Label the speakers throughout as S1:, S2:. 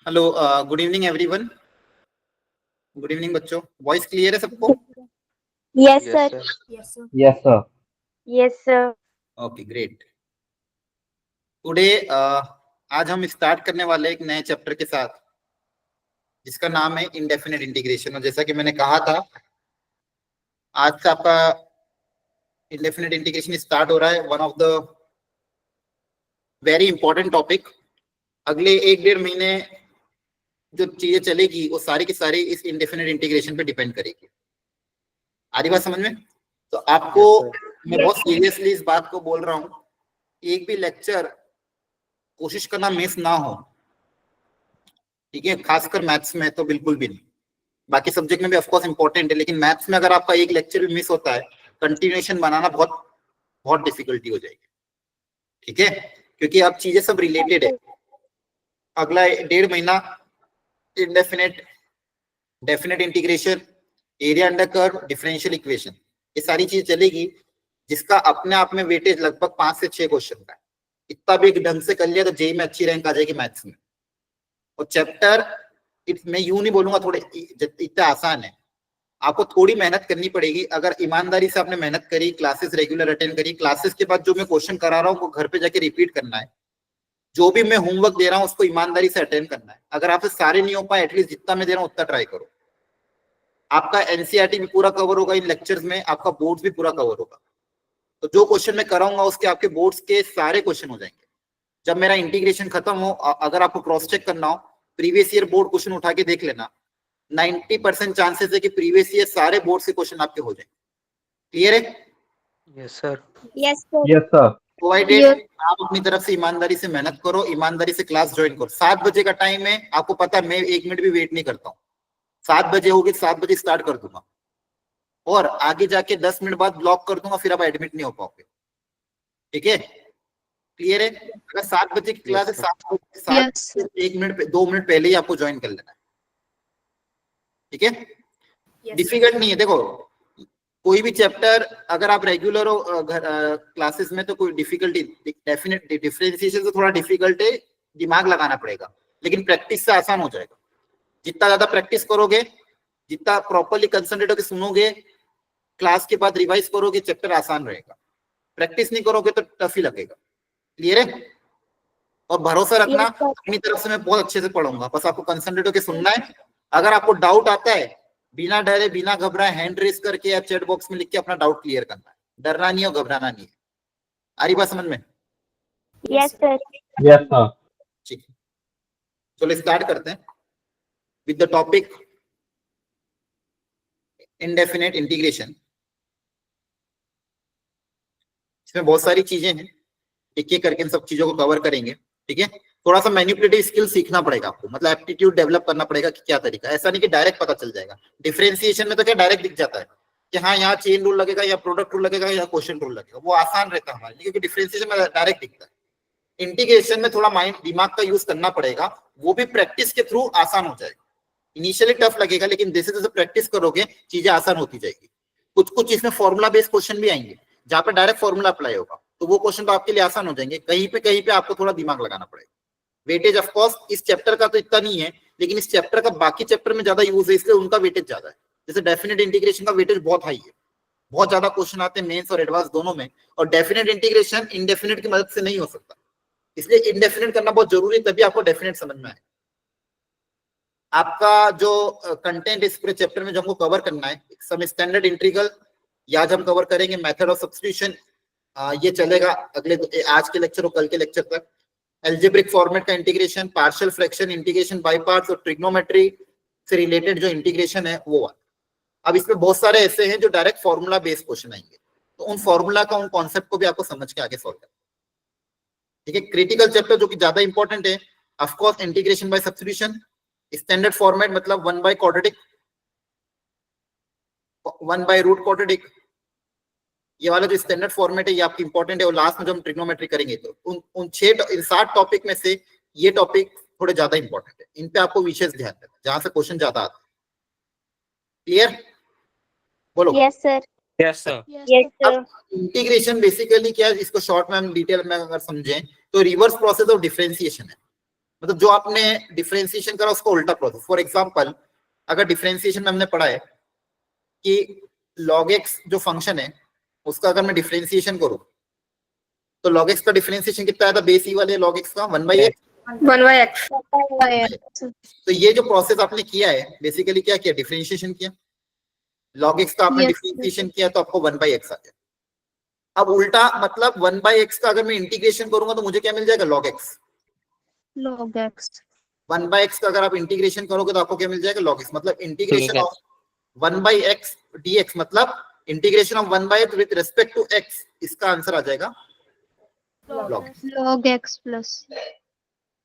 S1: Hello, good evening everyone. Good evening बच्चों। Voice clear है सबको?
S2: Yes, sir.
S3: Yes, sir.
S4: Yes, sir.
S2: Yes, sir.
S1: Okay, great. Today आज हम start करने वाले एक नए चैप्टर के साथ जिसका नाम है इंडेफिनिट इंटीग्रेशन। और जैसा कि मैंने कहा था, आज से आपका इंडेफिनिट इंटीग्रेशन स्टार्ट हो रहा है। One of the very important topic. अगले 1-1.5 महीने जो चीजें चलेगी वो सारी की सारी इस इंडेफिनिट इंटीग्रेशन पे डिपेंड करेगी। आ रही बात समझ में? तो आपको मैं बहुत सीरियसली इस बात को बोल रहा हूँ, एक भी लेक्चर कोशिश करना मिस ना हो, ठीक है? खासकर मैथ्स में तो बिल्कुल भी नहीं। बाकी सब्जेक्ट में भी ऑफ कोर्स इंपॉर्टेंट है, लेकिन मैथ्स में अगर आपका एक लेक्चर भी मिस होता है, कंटिन्यूएशन बनाना बहुत बहुत डिफिकल्टी हो जाएगी, ठीक है? क्योंकि अब चीजें सब रिलेटेड है। अगला 1.5 महीना indefinite, definite integration, area under curve, differential equation, ये सारी चीज चलेगी, जिसका अपने आप में वेटेज लगभग 5 से 6 क्वेश्चन का है। इतना भी ढंग से कर लिया तो जेई में अच्छी रैंक आ जाएगी मैथ्स में। और चैप्टर मैं यूं नहीं बोलूंगा थोड़े इतना आसान है, आपको थोड़ी मेहनत करनी पड़ेगी। अगर ईमानदारी से आपने मेहनत करी, क्लासेस रेगुलर अटेंड करी, क्लासेस के बाद जो मैं क्वेश्चन करा रहा हूँ वो घर पे जाके रिपीट करना है। जो भी मैं होमवर्क दे रहा हूँ उसको ईमानदारी से अटेंड करना है। अगर आपसे सारे नहीं हो पाए, एटलीस्ट जितना मैं दे रहा हूँ उतना ट्राई करो। आपका एनसीईआरटी भी पूरा कवर होगा इन लेक्चर्स में, आपका बोर्ड्स भी पूरा कवर होगा। तो जो क्वेश्चन मैं कराऊंगा उसके आपके बोर्ड्स के सारे क्वेश्चन हो जाएंगे। जब मेरा इंटीग्रेशन खत्म हो, अगर आपको क्रॉस चेक करना हो, प्रीवियस ईयर बोर्ड क्वेश्चन उठा के देख लेना। 90% चांसेस है कि प्रीवियस ईयर सारे बोर्ड से क्वेश्चन आपके हो जाएंगे। क्लियर है?
S3: Yes, sir.
S2: Yes, sir.
S4: Yes, sir.
S1: Provided
S2: Yes.
S1: आप अपनी तरफ से ईमानदारी से मेहनत करो, ईमानदारी से क्लास ज्वाइन करो। 7 बजे का टाइम है, आपको पता है मैं 1 मिनट भी वेट नहीं करता हूँ। 7 बजे होगी, 7 बजे स्टार्ट कर दूंगा और आगे जाके 10 मिनट बाद ब्लॉक कर दूंगा, फिर आप एडमिट नहीं हो पाओगे, ठीक है? क्लियर है? अगर 7 बजे की क्लास है, 7 1 मिनट 2 मिनट पहले ही आपको ज्वाइन कर लेना है, ठीक है?
S3: Yes,
S1: डिफिकल्ट नहीं है। देखो, कोई भी चैप्टर अगर आप रेगुलर हो क्लासेस में तो कोई डिफिकल्टी, डेफिनेट डिफरेंशिएशन तो थोड़ा डिफिकल्ट है, दिमाग लगाना पड़ेगा, लेकिन प्रैक्टिस से आसान हो जाएगा। जितना ज्यादा प्रैक्टिस करोगे, जितना प्रॉपर्ली कंसंट्रेट होकर सुनोगे, क्लास के बाद रिवाइज करोगे, चैप्टर आसान रहेगा। प्रैक्टिस नहीं करोगे तो टफ ही लगेगा। क्लियर है? और भरोसा रखना,
S2: Yes, sir.
S1: अपनी तरफ से मैं बहुत अच्छे से पढ़ूंगा, बस आपको कंसंट्रेट होकर सुनना है। अगर आपको डाउट आता है, बिना डरे बिना घबराए हैंड रेस करके या चैट बॉक्स में लिख के अपना डाउट क्लियर करना है। डरना नहीं है और घबराना नहीं है। आ रही बात समझ में?
S2: Yes, sir.
S4: Yes, sir.
S1: ठीक है, चलो स्टार्ट करते हैं with the topic indefinite integration. इसमें बहुत सारी चीजें हैं, एक एक करके इन सब चीजों को कवर करेंगे, ठीक है? थोड़ा सा मैनिपुलेटिव स्किल सीखना पड़ेगा आपको, मतलब एप्टीट्यूड डेवलप करना पड़ेगा कि क्या तरीका। ऐसा नहीं कि डायरेक्ट पता चल जाएगा। डिफरेंशिएशन में तो क्या डायरेक्ट दिख जाता है कि हाँ यहाँ चेन रूल लगेगा या प्रोडक्ट रूल लगेगा या क्वेश्चन रूल लगेगा, वो आसान रहता है हमारे लिए, क्योंकि डिफरेंशिएशन में डायरेक्ट दिखता है। इंटीग्रेशन में थोड़ा माइंड दिमाग का यूज करना पड़ेगा, वो भी प्रैक्टिस के थ्रू आसान हो जाएगा। इनिशियली टफ लगेगा, लेकिन जैसे जैसे प्रैक्टिस करोगे चीजें आसान होती जाएगी। कुछ कुछ इसमें फॉर्मूला बेस्ड क्वेश्चन भी आएंगे, जहां पर डायरेक्ट फॉर्मूला अप्लाई होगा, तो वो क्वेश्चन तो आपके लिए आसान हो जाएंगे। कहीं पे आपको थोड़ा दिमाग लगाना पड़ेगा। वेटेज ऑफ कोर्स इस चैप्टर का तो इतना नहीं है, लेकिन इस चैप्टर का बाकी चैप्टर में ज्यादा यूज है, इसलिए उनका वेटेज ज्यादा है। जैसे डेफिनेट इंटीग्रेशन का वेटेज बहुत हाई है, बहुत ज्यादा क्वेश्चन आते हैं मेंस और एडवांस दोनों में, और डेफिनेट इंटीग्रेशन इनडेफिनेट की मदद से नहीं हो सकता, इसलिए इनडेफिनेट करना बहुत जरूरी है, तभी आपको डेफिनेट समझ में आए। आपका जो कंटेंट इस पूरे चैप्टर में जो हमको कवर करना है, सम स्टैंडर्ड इंटीग्रल या आज हम कवर करेंगे मेथड ऑफ सब्स्टिट्यूशन, ये चलेगा अगले आज के लेक्चर और कल के लेक्चर तक। एल्जेब्रिक फॉर्मेट का integration, partial fraction, integration by parts और ट्रिग्नोमेट्री से रिलेटेड जो इंटीग्रेशन है वो। अब इसमें बहुत सारे ऐसे हैं जो डायरेक्ट फॉर्मूला बेस्ड क्वेश्चन आएंगे, तो उन फॉर्मूला का, उन कॉन्सेप्ट को भी आपको समझ के आगे सॉल्व करना, ठीक है? क्रिटिकल चैप्टर जो कि ज्यादा इंपॉर्टेंट है, of course integration by substitution, standard format मतलब 1 by quadratic, 1 by root quadratic, ये वाला जो स्टैंडर्ड फॉर्मेट है ये आपकी इंपॉर्टेंट है। और लास्ट में जो हम ट्रिग्नोमेट्री करेंगे, तो उन 7 टॉपिक में से ये टॉपिक थोड़े ज्यादा इंपॉर्टेंट है, इन पे आपको विशेष ध्यान देना, जहां से क्वेश्चन ज्यादा आते हैं। क्लियर? बोलो।
S2: Yes, sir.
S3: Yes, sir.
S2: Yes, sir.
S1: Integration basically क्या है, इसको शॉर्ट में हम डिटेल में अगर समझें तो रिवर्स प्रोसेस ऑफ डिफरेंशिएशन है। मतलब जो आपने डिफरेंशिएशन करा उसका उल्टा प्रोसेस। फॉर एग्जांपल अगर डिफरेंशिएशन में हमने पढ़ा है कि log x जो फंक्शन है उसका अगर मैं डिफरेंशिएशन करूं तो log x का डिफरेंशिएशन कितना आया था बेस ई वाले log x का 1/x।
S4: 1/x।
S1: तो ये जो प्रोसेस आपने किया है बेसिकली क्या किया, डिफरेंशिएशन किया, log x का आपने
S4: Yes,
S1: डिफरेंशिएशन किया तो आपको 1/x आ गया। अब उल्टा मतलब 1/x का अगर मैं इंटीग्रेशन करूंगा तो मुझे क्या मिल जाएगा, log x।
S4: log x।
S1: 1/x का अगर आप इंटीग्रेशन करोगे तो आपको क्या मिल जाएगा, log x। मतलब integration
S3: Log
S1: of 1/x dx मतलब integration of 1/x with respect to x, इसका आंसर आ जाएगा log x।
S4: log x plus.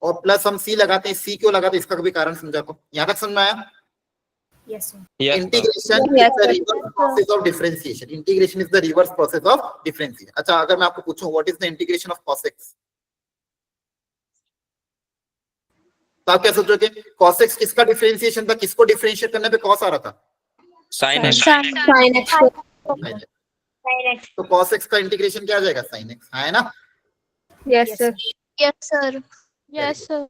S1: और प्लस हम c लगाते हैं, c क्यों लगाते हैं इसका कभी कारण समझा को, यहां तक समझ में आया।
S3: Yes, sir.
S1: Integration is
S4: Yes,
S1: the
S4: sir.
S1: Reverse process of differentiation. Integration is the reverse process of differentiation. अच्छा अगर मैं आपको पूछूं what is the integration of cos x, तो आप क्या सोचोगे, cos x किसका डिफरेंशिएशन था, किसको डिफरेंशिएट करने पे cos आ रहा था,
S3: Sin x.
S4: sin x।
S1: तो cos x का इंटीग्रेशन क्या आ जाएगा, sin x, है ना।
S4: yes sir। yes sir।
S1: Yes,
S4: sir।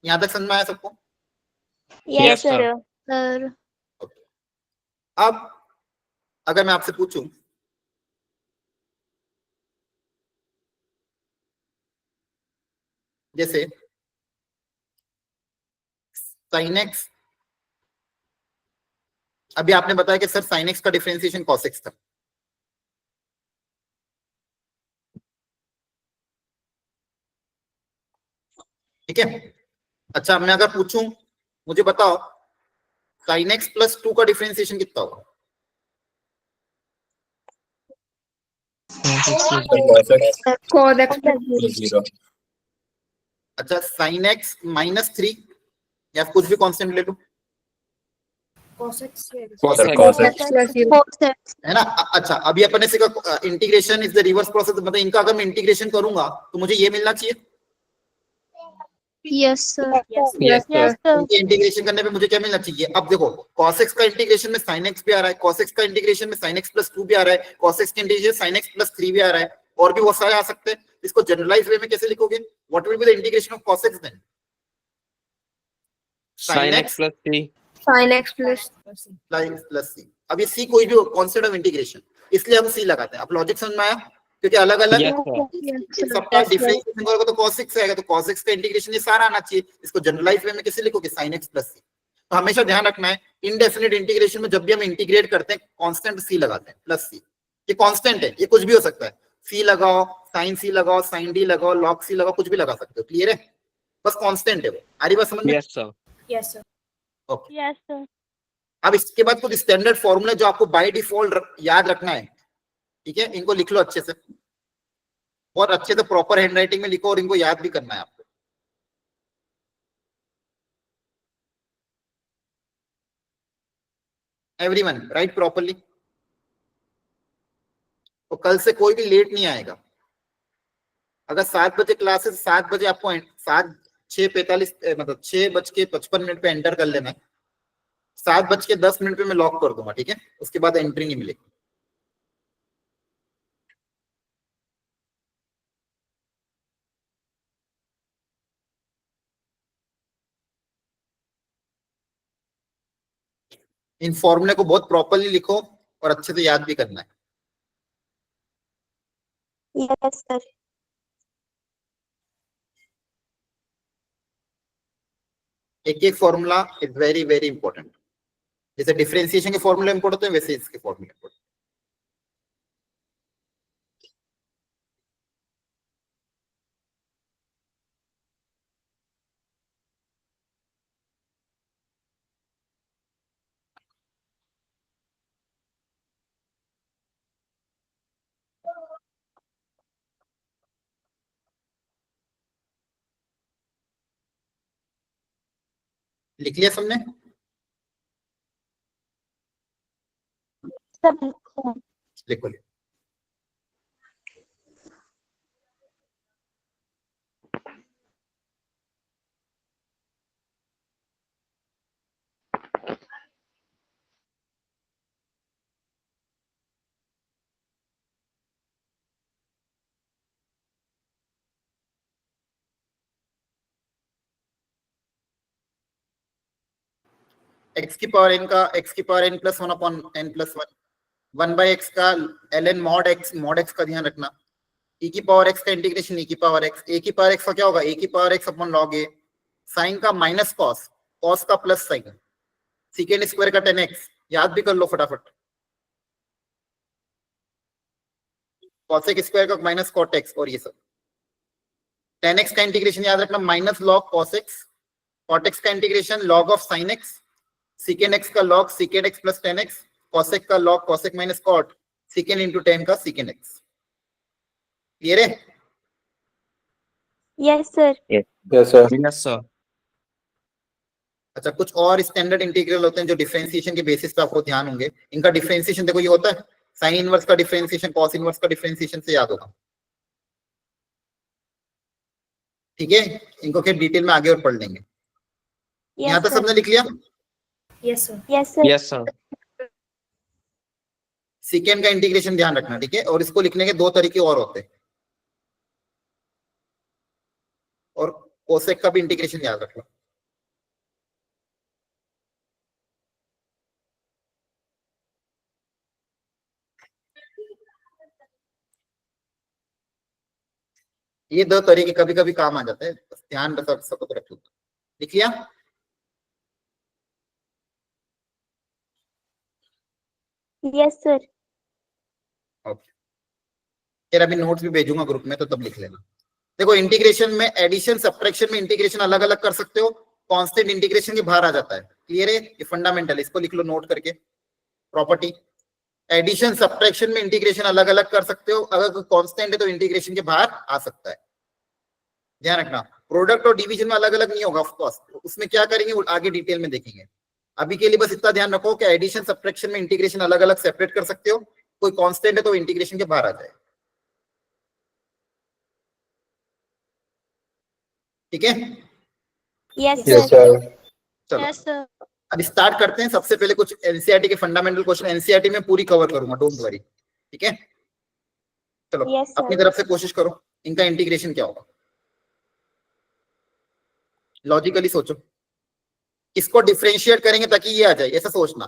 S1: यहां तक समझ में आया सबको।
S2: Yes,
S3: sir.
S2: sir.
S4: sir।
S1: अब अगर मैं आपसे पूछूं जैसे sin x, अभी आपने बताया कि सर sin x का डिफरेंशिएशन cos x था, ठीक है। अच्छा मैं अगर पूछूं मुझे बताओ sin x प्लस 2 का डिफरेंशिएशन कितना होगा,
S4: cos x plus 0।
S1: अच्छा sin x माइनस 3 या कुछ भी कांस्टेंट ले लो,
S3: Cos x.
S4: cos x plus 0।
S1: है ना। अच्छा अभी अपने से integration is the reverse process, मतलब इनका अगर मैं इंटीग्रेशन करूंगा तो मुझे ये मिलना चाहिए,
S4: yes sir।
S3: Yes,
S4: yes
S3: sir.
S4: sir।
S1: इनके इंटीग्रेशन करने पे मुझे क्या मिलना चाहिए। अब देखो cos x का इंटीग्रेशन में sin x भी आ रहा है, cos x का इंटीग्रेशन में sin x प्लस 2 भी आ रहा है, cos x का इंटीग्रेशन sin x प्लस 3 भी आ रहा है, और भी बहुत सारे आ सकते हैं। इसको जनरलाइज वे में कैसे लिखोगे, what will be the integration of cos x then,
S3: Sin x plus 3.
S4: sin x plus
S1: sin plus c। अब ये c कोई भी कांस्टेंट ऑफ इंटीग्रेशन, इसलिए हम c लगाते हैं। अब लॉजिक समझ में आया, क्योंकि अलग अलग
S3: Yes, sir.
S4: yes
S1: सबका
S4: sir।
S1: डिफरेंशिएशन करोगे तो cos x आएगा, तो cos x का इंटीग्रेशन ये सारा आना चाहिए। इसको जनरलाइज वे में कैसे लिखोगे, sin x प्लस c। तो हमेशा ध्यान रखना है इनडेफिनिट इंटीग्रेशन में जब भी हम इंटीग्रेट करते हैं कांस्टेंट c लगाते हैं, प्लस c। ये कांस्टेंट है, ये कुछ भी हो सकता है, c लगाओ, sin c लगाओ, sin d लगाओ, log c लगाओ, कुछ भी लगा सकते हो, क्लियर है। बस कांस्टेंट है वो, आ रही बात समझ में।
S3: Yes, sir.
S2: Yes, sir.
S1: Okay
S2: Yes, sir.
S1: अब इसके बाद कुछ स्टैंडर्ड फॉर्मूले जो आपको बाय डिफॉल्ट याद रखना है, ठीक है, इनको लिख लो अच्छे से, बहुत अच्छे से प्रॉपर हैंडराइटिंग में लिखो, और इनको याद भी करना है आपको। Everyone right properly. तो कल से कोई भी लेट नहीं आएगा। अगर 7 बजे क्लास है, 7 बजे आपको 7:45 मतलब 6:55 पे एंटर कर लेना है। 7:10 पे मैं लॉक कर दूंगा, ठीक है, उसके बाद एंट्री नहीं मिलेगी। इन फॉर्मूले को बहुत प्रॉपरली लिखो और अच्छे से याद भी करना है।
S2: Yes, sir.
S1: एक एक formula is very very important. जैसे डिफरेंशिएशन के फॉर्मूले इंपॉर्टेंट है, वैसे इसके फॉर्मूले इंपॉर्टेंट। लिख लिया सबने,
S2: Sir.
S1: लिखो। x की पावर n का x की power n plus 1 upon n plus 1, 1 by x का ln mod x का ध्यान रखना, e की पावर x का इंटीग्रेशन e की पावर x, a की पावर x का क्या होगा a की power x upon log a, sine का माइनस कॉस, कॉस का प्लस साइन, सेकेंड स्क्वायर का 10x, याद भी कर लो फटाफट, कॉसेक स्क्वायर का माइनस कॉट एक्स, और ये सब 10x का इंटीग्रेशन याद रखना minus log cos x, cot x का integration log of sine x, second x का log second x plus 10x, cosec का log cosec minus cot, second into 10 का सेकेंड एक्स। क्लियर है?
S2: Yes, sir.
S5: Yes, sir.
S3: Yes, sir.
S1: अच्छा, कुछ और standard integral होते हैं जो डिफरेंशिएशन के बेसिस पे आपको ध्यान होंगे। इनका डिफरेंशिएशन देखो ये होता है साइन इनवर्स का डिफरेंशिएशन, कॉस इनवर्स का डिफरेंशिएशन से याद होगा। ठीक है, इनको फिर डिटेल में आगे और पढ़ लेंगे। यहाँ
S2: Yes,
S1: तक
S2: sir.
S1: सबने लिख लिया?
S3: Yes, sir.
S2: Yes, sir.
S3: Yes, sir.
S1: Second का इंटीग्रेशन ध्यान रखना, ठीक है, और इसको लिखने के दो तरीके और होते हैं, और कोसेक का भी इंटीग्रेशन याद रखना। ये दो तरीके कभी कभी काम आ जाते हैं, बस ध्यान रख सबको तो रखो। लिख लिया?
S2: Yes, sir.
S1: ओके, फिर अभी नोट्स भी भेजूंगा ग्रुप में, तो तब लिख लेना। देखो इंटीग्रेशन में एडिशन सब्ट्रैक्शन में इंटीग्रेशन अलग अलग कर सकते हो, कांस्टेंट इंटीग्रेशन के बाहर आ जाता है। क्लियर है? ये फंडामेंटल, इसको लिख लो नोट करके, प्रॉपर्टी। एडिशन सब्ट्रैक्शन में इंटीग्रेशन अलग अलग कर सकते हो, अगर कांस्टेंट है तो इंटीग्रेशन के बाहर आ सकता है, ध्यान रखना। प्रोडक्ट और डिवीजन में अलग अलग नहीं होगा, ऑफ कोर्स उसमें क्या करेंगे वो आगे डिटेल में देखेंगे। अभी के लिए बस इतना ध्यान रखो कि एडिशन सब्ट्रैक्शन में इंटीग्रेशन अलग अलग सेपरेट कर सकते हो, कोई कांस्टेंट है तो इंटीग्रेशन के बाहर आ जाए। ठीक है?
S2: Yes,
S5: Yes,
S2: sir.
S5: sir.
S1: चलो
S2: Yes, sir.
S1: अब स्टार्ट करते हैं। सबसे पहले कुछ एनसीईआरटी के फंडामेंटल क्वेश्चन, एनसीईआरटी में पूरी कवर करूंगा, डोंट वरी। ठीक है, चलो
S2: Yes, sir.
S1: अपनी तरफ से कोशिश करो। इनका इंटीग्रेशन क्या होगा, लॉजिकली सोचो। किसको डिफरेंशिएट करेंगे ताकि ये आ जाए, ऐसा सोचना।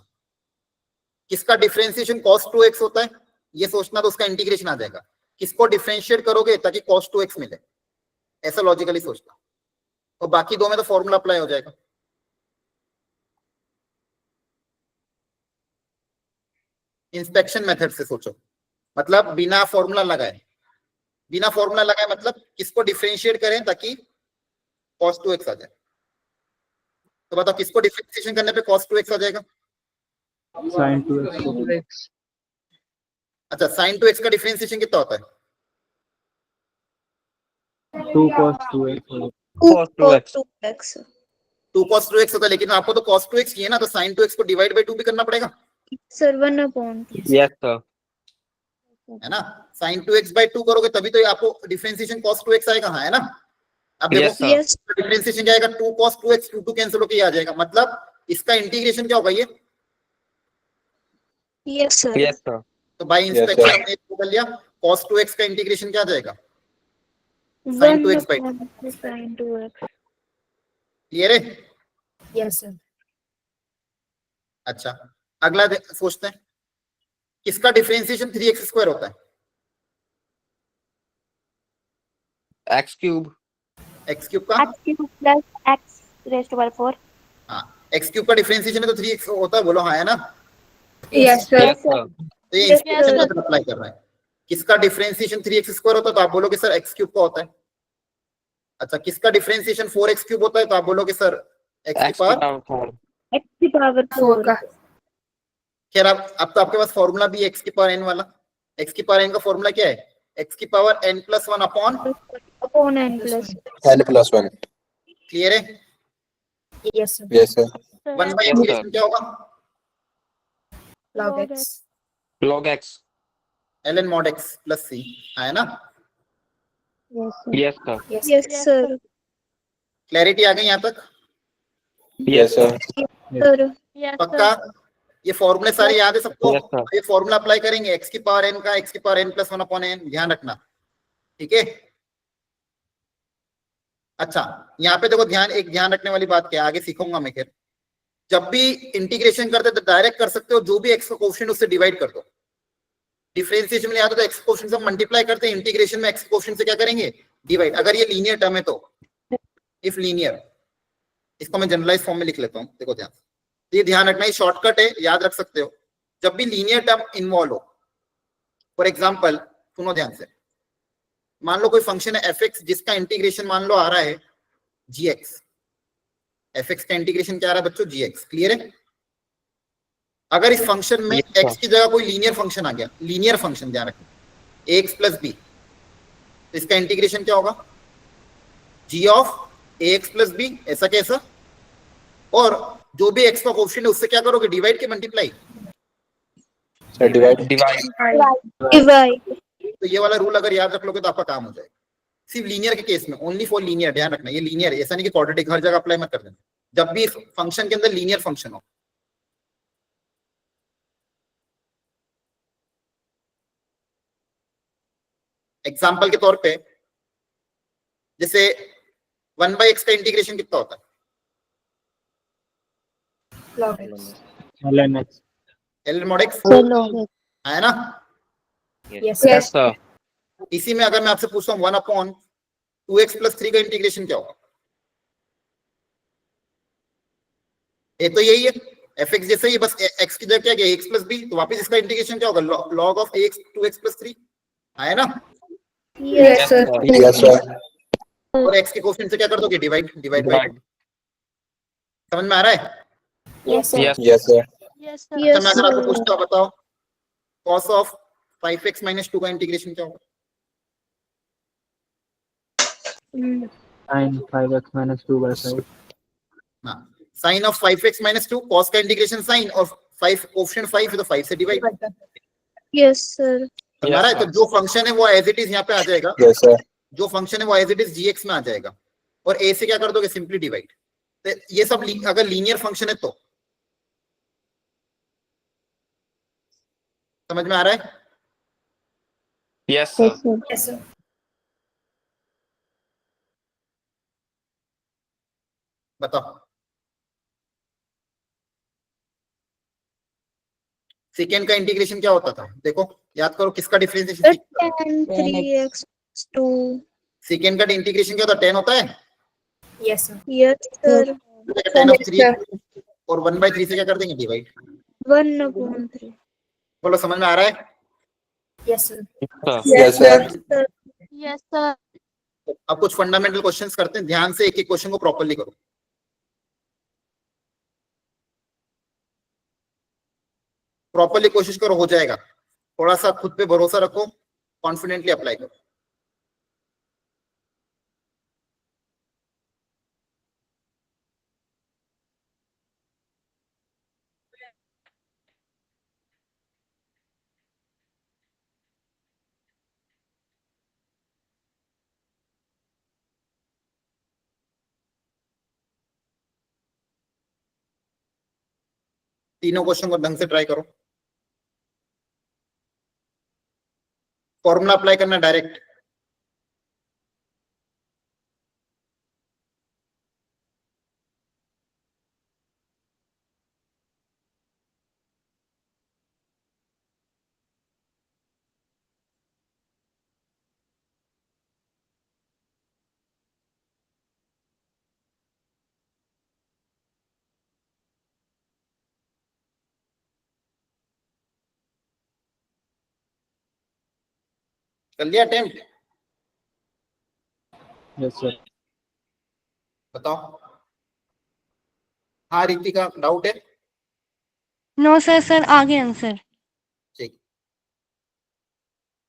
S1: किसका डिफरेंशिएशन cos 2x होता है, ये सोचना, तो उसका इंटीग्रेशन आ जाएगा। किसको डिफरेंशिएट करोगे ताकि cos 2x मिले, ऐसा लॉजिकली सोचना, और बाकी दो में तो फॉर्मूला अप्लाई हो जाएगा। इंस्पेक्शन मेथड से सोचो, मतलब बिना फॉर्मूला लगाए, बिना फॉर्मूला लगाए मतलब किसको डिफरेंशिएट करें ताकि cos 2x आ जाए। तो बताओ किसको डिफरेंशिएशन करने पे cos 2x आ जाएगा?
S5: Sin 2x.
S1: अच्छा, sin 2x का डिफरेंशिएशन कितना होता है?
S5: 2 cos 2x.
S3: Cos 2x.
S1: 2 cos 2x होता है, लेकिन आपको तो cos 2x चाहिए ना, तो sin 2x को डिवाइड बाय 2 भी करना पड़ेगा,
S4: Sir, 1/2.
S3: Yes, sir.
S1: है ना। sin 2x बाय 2 करोगे तभी तो आपको डिफरेंशिएशन cos 2x आएगा, हाँ है ना। अब
S3: Yes,
S1: देखो
S3: sir.
S4: Yes.
S1: डिफरेंशिएशन क्या आएगा, 2 cos 2x 2 कैंसिल होकर आ जाएगा, मतलब इसका इंटीग्रेशन क्या होगा ये,
S4: Yes, sir.
S3: Yes, sir.
S1: तो बाय
S5: Yes,
S1: इंस्पेक्शन
S5: sir.
S1: हमने इसको कर लिया। cos 2x का इंटीग्रेशन क्या आ जाएगा, sin 2x by 2।
S4: Sin 2x.
S1: Clear है?
S3: Yes, sir.
S1: अच्छा, अगला सोचते हैं, किसका डिफरेंशिएशन 3x² होता है?
S3: X cube.
S1: x क्यूब का,
S2: X cube plus X raised to power 4.
S1: हाँ x क्यूब का डिफरेंशिएशन है तो 3x होता है, बोलो हाँ है ना।
S4: Yes, sir.
S3: Yes, sir.
S1: तो ये
S2: Yes,
S1: inspection
S2: sir.
S1: Method apply कर रहा है। किसका डिफरेंशिएशन 3x² होता है तो आप बोलोगे सर x क्यूब का होता है। अच्छा, किसका डिफरेंशिएशन 4x³ होता है तो आप बोलोगे सर x की
S3: X to
S1: power.
S3: power 4.
S4: X की power 4 का.
S1: खैर अब तो आपके पास फॉर्मूला भी x की पावर n वाला। x की पावर n का फॉर्मूला क्या है, x की power n+1 upon,
S4: Upon n plus.
S5: N plus 1.
S1: Clear है?
S3: Yes, sir.
S5: Yes, sir.
S1: 1 by
S3: Yes,
S1: integration क्या होगा,
S3: Log X. Log X.
S1: ln mod x plus c, है ना।
S3: Yes, sir.
S4: Yes, sir.
S1: Clarity आ गई यहाँ तक?
S5: Yes, sir.
S4: Sir.
S2: Yes,
S1: पक्का? ये फॉर्मूले सारे याद है सबको?
S3: Yes, sir.
S1: ये फॉर्मूला अप्लाई करेंगे, x की पावर n का x की पावर n+1 अपॉन n, ध्यान रखना, ठीक है। अच्छा, यहाँ पे देखो एक ध्यान रखने वाली बात क्या है, आगे सीखूंगा मैं, खैर जब भी इंटीग्रेशन करते तो डायरेक्ट कर सकते हो, जो भी एक्स का कोएफिशिएंट उससे डिवाइड कर दो। डिफरेंशिएशन में आता तो एक्स कोएफिशिएंट से मल्टीप्लाई करते हैं, इंटीग्रेशन में एक्स कोएफिशिएंट से क्या करेंगे, डिवाइड। अगर ये लीनियर टर्म है तो, इफ लीनियर, इसको मैं जनरलाइज फॉर्म में लिख लेता हूं, देखो ध्यान से, ये ध्यान रखना, ये शॉर्टकट है, याद रख सकते हो। जब भी लीनियर टर्म इन्वॉल्व हो, फॉर एग्जांपल सुनो ध्यान से, मान लो कोई फंक्शन है एफ जिसका इंटीग्रेशन मान लो आ रहा है जी एक्स, एफ का इंटीग्रेशन क्या आ रहा है बच्चों, जी एक्स, क्लियर है। अगर इस फंक्शन में
S3: Yes, sir.
S1: एक्स की जगह कोई लीनियर फंक्शन आ गया, लीनियर फंक्शन ध्यान रखना, एक्स प्लस बी, तो इसका इंटीग्रेशन क्या होगा, जी ऑफ एक्स प्लस बी, ऐसा कैसा, और जो भी एक्स का कोएफिशिएंट है उससे क्या करोगे, डिवाइड के मल्टीप्लाई।
S5: Sir divide.
S4: डिवाइड।
S1: तो ये वाला रूल अगर याद रख लोगे तो आपका काम हो जाएगा। सिर्फ लीनियर के केस में, ओनली फॉर लीनियर, ध्यान रखना ये लीनियर है, ऐसा नहीं कि क्वाड्रेटिक, हर जगह अप्लाई मत कर देना, जब भी फंक्शन के अंदर लीनियर फंक्शन हो। एग्जाम्पल के तौर पे जैसे 1/x का इंटीग्रेशन कितना होता है,
S5: ln x
S1: L mod x है ना।
S3: Yes, sir.
S1: इसी में अगर मैं आपसे पूछता हूँ 1/2x + 3 का इंटीग्रेशन क्या होगा, ये तो यही है एफ एक्स जैसे ही, बस x की जगह क्या गया x + b, तो वापस इसका इंटीग्रेशन क्या होगा, log of ax 2x + 3 है ना।
S4: Yes sir.
S5: yes sir
S1: और x के कोएफिशिएंट से क्या कर दोगे, डिवाइड, डिवाइड बाय।
S3: Divide.
S1: समझ में आ रहा है।
S3: Yes.
S5: yes sir
S2: Yes,
S1: अच्छा मैं
S4: यस
S1: अगर आपको
S4: सर।
S1: पूछता हूँ, बताओ cos of 5x - 2 का इंटीग्रेशन क्या होगा,
S5: sin 5x - 2/5
S1: हाँ, साइन ऑफ 5x - 2, cos का इंटीग्रेशन साइन, और 5 कोएफिशिएंट 5 है तो 5 से डिवाइड।
S4: Yes sir.
S1: हमारा है तो जो फंक्शन है वो एज इट इज यहाँ पे आ जाएगा,
S5: yes sir
S1: जो फंक्शन है वो एज इट इज जीएक्स में आ जाएगा, और ए से क्या कर दोगे, सिंपली डिवाइड। तो ये सब अगर लीनियर फंक्शन है तो, समझ में आ रहा है।
S3: Yes, sir.
S1: बताओ सेकेंड का इंटीग्रेशन क्या होता था, देखो याद करो, किसका डिफरेंशिएशन,
S4: 10 3x 2।
S1: सेकेंड का इंटीग्रेशन क्या होता है, 10 होता है,
S4: यस सर।
S1: 10 of 3 और 1/3 से क्या कर देंगे, डिवाइड।
S4: 1/3।
S1: बोलो समझ में आ रहा है।
S4: Yes
S3: Sir.
S5: yes sir
S2: yes, sir.
S1: अब कुछ फंडामेंटल क्वेश्चंस करते हैं, ध्यान से एक एक क्वेश्चन को प्रॉपर्ली करो, प्रॉपर्ली कोशिश करो, हो जाएगा। थोड़ा सा खुद पे भरोसा रखो, कॉन्फिडेंटली अप्लाई करो। तीनों क्वेश्चन को ढंग से ट्राई करो, फॉर्मूला अप्लाई करना डायरेक्ट। कर लिया अटेम्प्ट,
S5: yes sir
S1: बताओ। हाँ रितिका, डाउट है,
S2: No, sir, आगे आंसर।
S1: ठीक।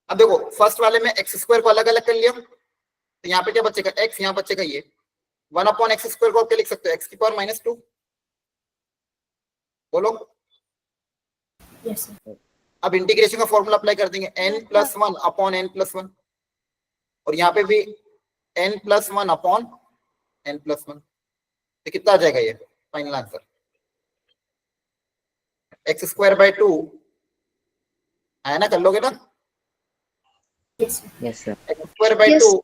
S1: अब देखो फर्स्ट वाले में x² को अलग अलग कर लिया, तो यहाँ पे क्या बचेगा, x, यहाँ बचेगा ये 1/x² को क्या लिख सकते हो, x⁻²। बोलो।
S4: यस
S1: अब इंटीग्रेशन का फॉर्मूला अप्लाई कर देंगे, n+1/n+1, और यहाँ पे भी n+1/n+1, तो कितना आ जाएगा ये फाइनल आंसर, x²/2 है ना, कर लोगे ना,
S3: Yes, sir.
S1: x²/2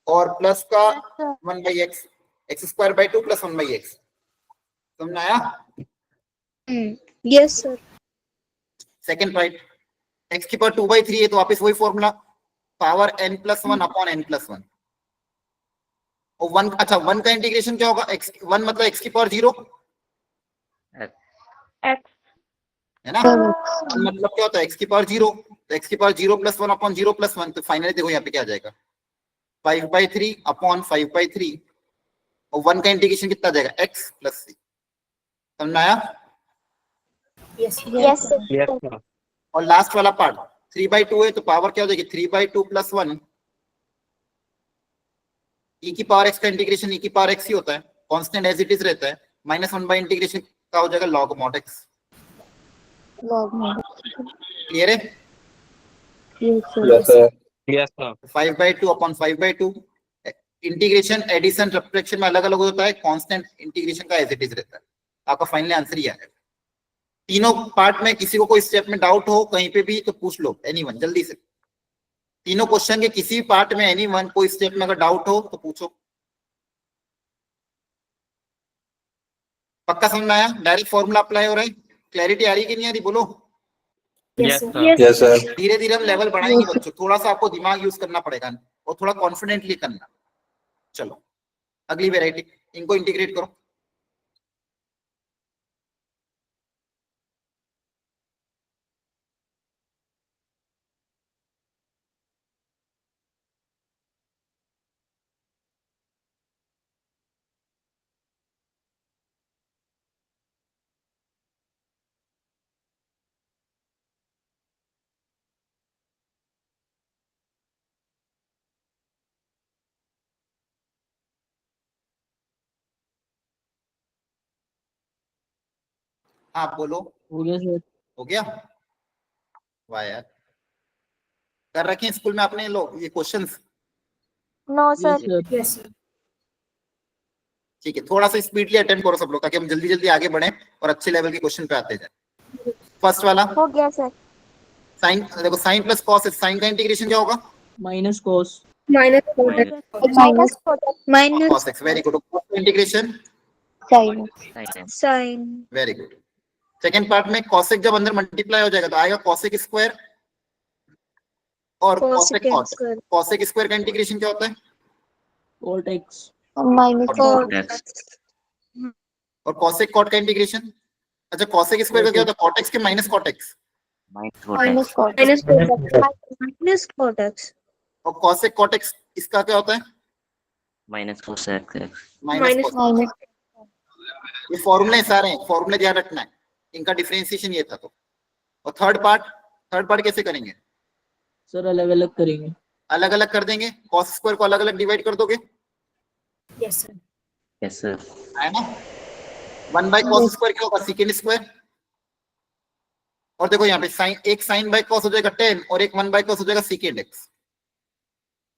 S1: और प्लस का
S2: Yes, sir.
S1: 1/x, x²/2 + 1/x, समझ में आया।
S4: Yes, sir.
S1: Second part, x की पावर 2/3 है तो वापस वही formula, power n+1 upon n+1। और वन, अच्छा वन का इंटीग्रेशन क्या होगा, एक्स वन मतलब एक्स की पावर 0
S2: X.
S1: है ना, वन मतलब क्या होता है एक्स की पावर 0, तो एक्स की पावर 0+1 अपॉन 0+1, तो फाइनली देखो यहाँ पे क्या आ जाएगा 5/3 अपॉन 5/3, और वन का इंटीग्रेशन कितना आ जाएगा x+c। समझ में आया?
S4: Yes.
S2: Yes, sir.
S3: Yes, sir.
S1: और लास्ट वाला पार्ट 3/2 है तो पावर क्या हो जाएगी 3/2 + 1, e की पावर x का इंटीग्रेशन e की पावर x ही होता है, कांस्टेंट एज इट इज रहता है, -1 बाय इंटीग्रेशन का हो जाएगा log mod x। क्लियर है?
S5: Yes, sir.
S3: Yes, sir.
S1: 5/2 upon 5/2, integration addition subtraction में अलग अलग होता है, कांस्टेंट इंटीग्रेशन का एज इट इज रहता है। आपका फाइनल आंसर ही आएगा। तीनों पार्ट में किसी को कोई स्टेप में डाउट हो कहीं पे भी तो पूछ लो, एनीवन जल्दी से। तीनों क्वेश्चन के किसी पार्ट में एनीवन कोई स्टेप में अगर डाउट हो तो पूछो। पक्का समझ में आया? डायरेक्ट फॉर्मूला अप्लाई हो रहा है, क्लैरिटी आ रही कि नहीं आ रही बोलो?
S3: Yes,
S4: sir.
S3: sir.
S5: Yes, sir.
S1: धीरे धीरे हम लेवल बढ़ाएंगे बच्चों, थोड़ा सा आपको दिमाग यूज करना पड़ेगा और थोड़ा कॉन्फिडेंटली करना। चलो अगली वेराइटी, इनको इंटीग्रेट करो। हाँ बोलो,
S5: हो गया सर।
S1: हो गया? वाह यार, कर रखे हैं स्कूल में आपने लोग ये questions?
S2: No, sir.
S5: Yes, sir.
S4: Yes, sir.
S1: ठीक है, थोड़ा सा स्पीडली अटेम्प्ट करो सब लोग ताकि हम जल्दी जल्दी आगे बढ़े और अच्छे लेवल के क्वेश्चन पे आते जाए। फर्स्ट वाला
S2: हो गया सर।
S1: साइन, देखो साइन प्लस कॉस, साइन का इंटीग्रेशन क्या होगा?
S5: Minus cos.
S4: Minus
S3: Minus.
S2: Minus
S4: minus
S1: cos x, very good. Cos का integration,
S2: sine
S3: Sin.
S4: sin.
S1: Very good. Second part में कॉसेक जब अंदर मल्टीप्लाई हो जाएगा तो आएगा कॉसेक स्क्वायर और cosec
S4: Cosecant
S1: cot.
S4: square.
S1: Cosec square का इंटीग्रेशन क्या होता है?
S5: Cot x.
S2: Minus
S4: Cot.
S1: और कॉसेक कॉट का इंटीग्रेशन, अच्छा कॉसेक स्क्वायर का क्या होता है? कॉट एक्स के minus cot x,
S2: minus cot
S4: Minus cot. Minus cot x.
S1: और कॉसेक कॉट एक्स इसका क्या होता है?
S3: Minus cosec x.
S1: Minus
S4: Minus
S1: cos.
S2: Minus
S1: ये फॉर्मूले सारे हैं, फॉर्मूले ध्यान रखना है, इनका डिफरेंशिएशन ये था। तो और थर्ड पार्ट कैसे करेंगे?
S5: सर अलग अलग करेंगे।
S1: अलग अलग कर देंगे, कॉस स्क्वायर को अलग अलग डिवाइड कर दोगे,
S4: Yes, sir.
S3: Yes, sir.
S1: है ना? 1/cos स्क्वायर क्या होगा? Second square. और देखो यहाँ पे साइन, एक साइन बाय कॉस हो जाएगा 10 और एक 1/cos हो जाएगा सेकेंड एक्स।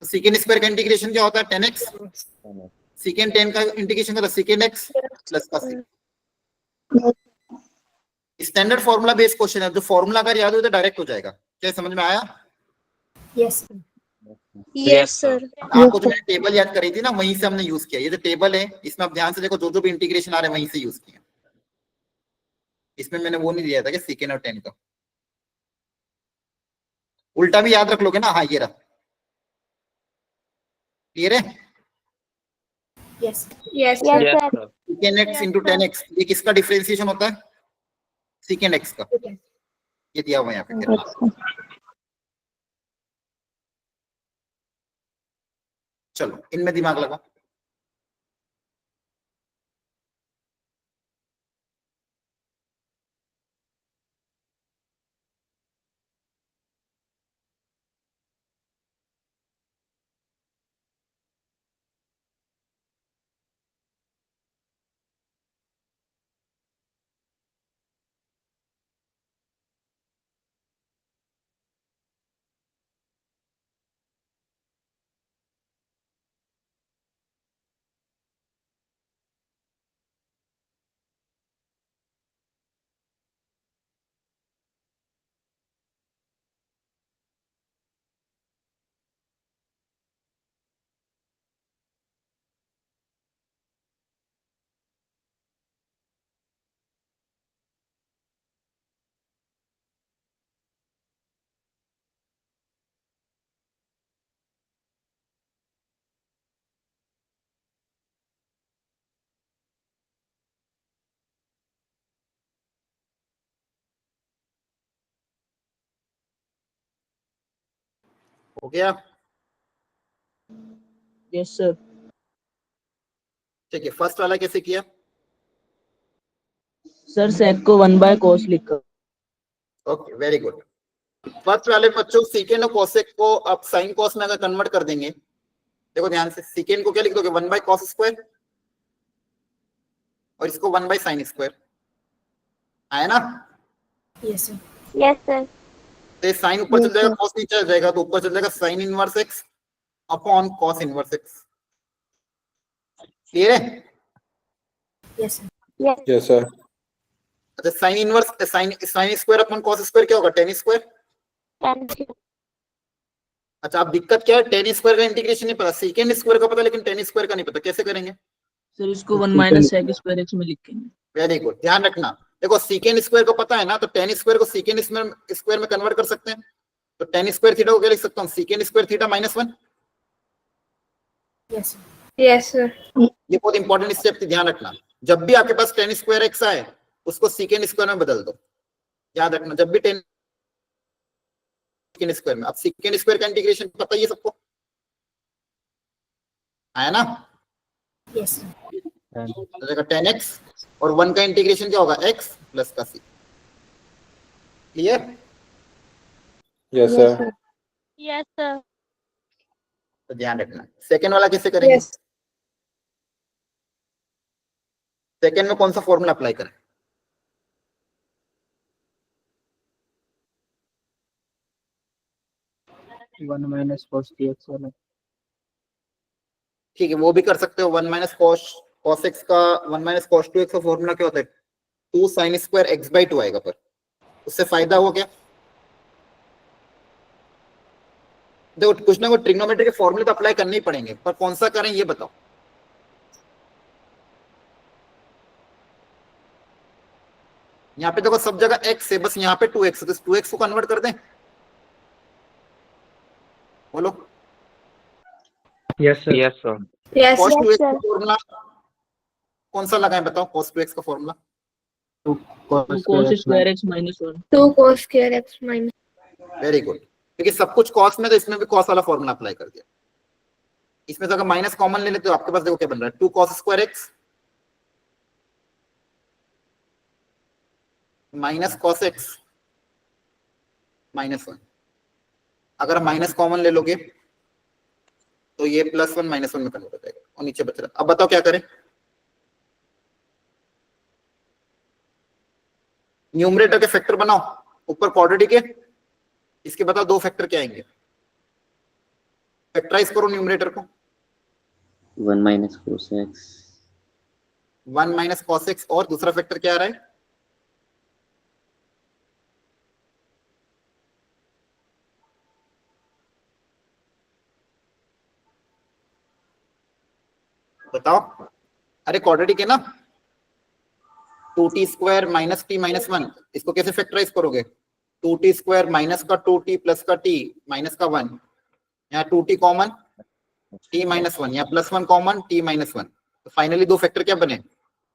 S1: तो सेकेंड स्क्वायर का इंटीग्रेशन क्या होता है? 10x। सेकेंड 10 का इंटीग्रेशन क्या होता है? सेकेंड एक्स प्लस का sec। Standard formula based question है, जो फॉर्मूला अगर याद हो तो डायरेक्ट हो जाएगा। क्या समझ में आया?
S4: Yes, sir.
S3: Yes,
S4: Yes, sir.
S1: आपको जो टेबल याद करी थी ना वहीं से हमने यूज किया। ये जो टेबल है इसमें आप ध्यान से देखो, जो जो भी इंटीग्रेशन आ रहे हैं वहीं से यूज किया। इसमें मैंने वो नहीं दिया था कि सेकेंड और 10 का, उल्टा भी याद रख लोगे ना। हाँ ये रहा, क्लियर है?
S4: Yes. Yes,
S2: yes
S3: Yes,
S2: sir.
S3: sir.
S1: Second x into 10x, ये किसका डिफरेंशिएशन होता है? सेकेंड एक्स का।
S4: sir.
S1: ये दिया हुआ है यहाँ पे। चलो इनमें दिमाग लगा। हो गया?
S5: Yes, sir.
S1: ठीक है, फर्स्ट वाला कैसे किया?
S5: सर sec को 1 by cos लिखा।
S1: Okay, very good. फर्स्ट वाले बच्चों सीकेंड और कोसेक को आप साइन कॉस में अगर कन्वर्ट कर देंगे, देखो ध्यान से, सीकेंड को क्या लिख दोगे? 1 बाय कॉस स्क्वायर, और इसको 1 बाय साइन स्क्वायर, आया ना?
S4: Yes, sir.
S2: Yes, sir.
S1: तो साइन ऊपर चल
S2: Yes,
S1: जाएगा,
S2: sir.
S1: कॉस नीचे आ जाएगा, तो ऊपर चल जाएगा sine inverse x upon cos inverse x. Clear है?
S4: Yes, sir.
S2: Yes.
S6: Yes, sir.
S1: अच्छा, sine inverse sine square upon cos square क्या होगा? Ten square.
S2: Thank you.
S1: अच्छा, अब दिक्कत क्या है? टेन स्क्वायर का इंटीग्रेशन नहीं पता, सेकेंड स्क्वायर का पता, लेकिन टेन स्क्वायर का नहीं पता, कैसे करेंगे?
S5: सर इसको 1 minus sec square x में लिखेंगे।
S1: वेरी गुड, ध्यान रखना। देखो सेकेंड स्क्वायर को पता है ना, तो टेन स्क्वायर को सेकेंड स्क्वायर में कन्वर्ट कर सकते हैं। तो टेन स्क्वायर थीटा को क्या लिख सकता हूँ? Second square theta minus 1।
S4: Yes, sir.
S7: Yes, sir.
S1: ये बहुत इंपॉर्टेंट स्टेप थी, ध्यान रखना। जब भी आपके पास टेन स्क्वायर एक्स आए, उसको सेकेंड स्क्वायर में बदल दो। याद रखना, जब भी टेन स्क्वायर में, अब सेकेंड स्क्वायर का इंटीग्रेशन पता ही है सबको, आया ना?
S4: Yes, sir.
S1: तो टेन एक्स और 1 का इंटीग्रेशन क्या होगा? एक्स प्लस का सी। Clear?
S6: Yes,
S2: Yes,
S6: sir.
S2: sir.
S7: Yes, sir.
S1: तो ध्यान रखना। सेकेंड वाला कैसे करेंगे?
S7: Yes.
S1: सेकेंड में कौन सा फॉर्मूला अप्लाई करें?
S5: वन माइनस cos dx वाला।
S1: ठीक है, वो भी कर सकते हो। 1 माइनस कॉस एक्स का 1 माइनस कॉस 2x का फॉर्मूला क्या होता है? 2 साइन स्क्वायर एक्स बाई 2 आएगा, पर उससे फायदा हो क्या? देखो, कुछ ना कुछ ट्रिग्नोमेट्री के फॉर्मूले तो अप्लाई करने ही पड़ेंगे, पर कौन सा करें ये बताओ। यहाँ पे देखो सब जगह x है, बस यहाँ पे 2x, तो 2x को कन्वर्ट कर दें, बोलो।
S6: Yes, sir.
S3: Yes, sir.
S7: Yes.
S1: cos
S2: Yes,
S1: 2x का
S2: sir.
S1: फॉर्मूला कौन सा लगाएं बताओ? cos 2x का formula
S5: 2 cos square x minus 1।
S7: 2 cos square x minus.
S1: Very good, क्योंकि सब कुछ cos में, तो इसमें भी cos वाला फॉर्मूला अप्लाई कर दिया। इसमें से अगर माइनस कॉमन ले लेते हो, आपके पास देखो क्या बन रहा है? 2 cos square x minus cos x minus 1। अगर माइनस कॉमन ले लोगे तो ये प्लस 1 माइनस 1 में कन्वर्ट हो जाएगा, और नीचे बच रहा। अब बताओ क्या करें? न्यूमरेटर के फैक्टर बनाओ, ऊपर क्वाड्रेटिक है, इसके बताओ दो फैक्टर क्या आएंगे? फैक्टराइज करो न्यूमरेटर को।
S3: 1 minus cos x.
S1: 1 minus cos x, और दूसरा फैक्टर क्या आ रहा है? बताओ। अरे क्वाड्रेटिक है ना, 2t square minus T minus 1, इसको कैसे फैक्टराइज करोगे? 2t स्क्वायर माइनस का 2t प्लस का t माइनस का 1, यहाँ 2t कॉमन, t माइनस 1, यहाँ प्लस 1 कॉमन, t माइनस 1। तो फाइनली दो फैक्टर क्या बने?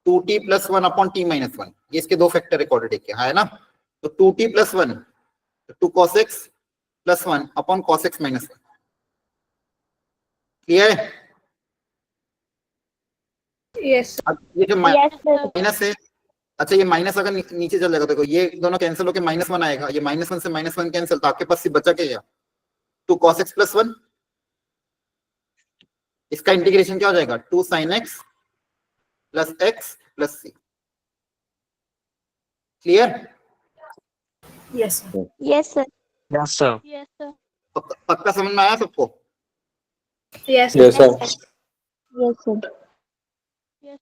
S1: 2t plus 1 upon t minus 1, ये इसके दो फैक्टर है क्वाड्रेटिक के, है ना? तो 2t plus 1, 2 cos x plus 1 upon cos x minus 1। Clear है?
S7: Yes.
S1: अब ये जो
S2: Yes, sir.
S1: माइनस है, अच्छा ये माइनस अगर नीचे चल जाएगा, देखो ये दोनों कैंसिल होकर माइनस 1 आएगा, ये माइनस 1 से माइनस 1 कैंसिल, तो आपके पास सिर्फ बचा क्या? 2 cos x प्लस 1, इसका इंटीग्रेशन क्या हो जाएगा? 2 sin x plus x plus c। Clear?
S4: Yes, sir.
S2: Yes, sir.
S3: Yes, sir.
S7: Yes, sir.
S1: पक्का समझ में आया सबको?
S7: Yes.
S6: Yes, sir.
S2: Yes, sir.
S7: Yes.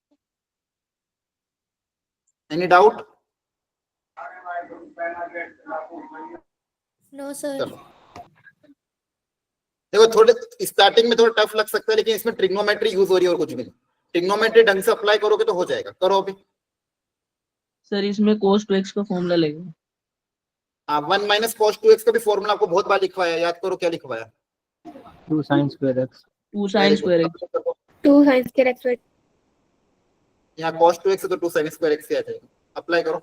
S1: Any doubt?
S7: No, sir.
S1: चलो, देखो थोड़े स्टार्टिंग में थोड़ा टफ लग सकता है, लेकिन इसमें ट्रिग्नोमेट्री यूज हो रही है और कुछ भी नहीं। ट्रिग्नोमेट्री ढंग से अप्लाई करोगे तो हो जाएगा। करो अभी।
S5: सर इसमें cos 2x का फॉर्मूला लगेगा।
S1: 1 माइनस कॉस 2x का भी फॉर्मूला आपको बहुत बार लिखवाया, याद करो क्या लिखवाया?
S5: 2 sin square x। 2 sin square x।
S7: 2 sin square x.
S1: यहाँ cos 2x है तो 2 sin स्क्वायर x से आ जाएगा। अप्लाई करो।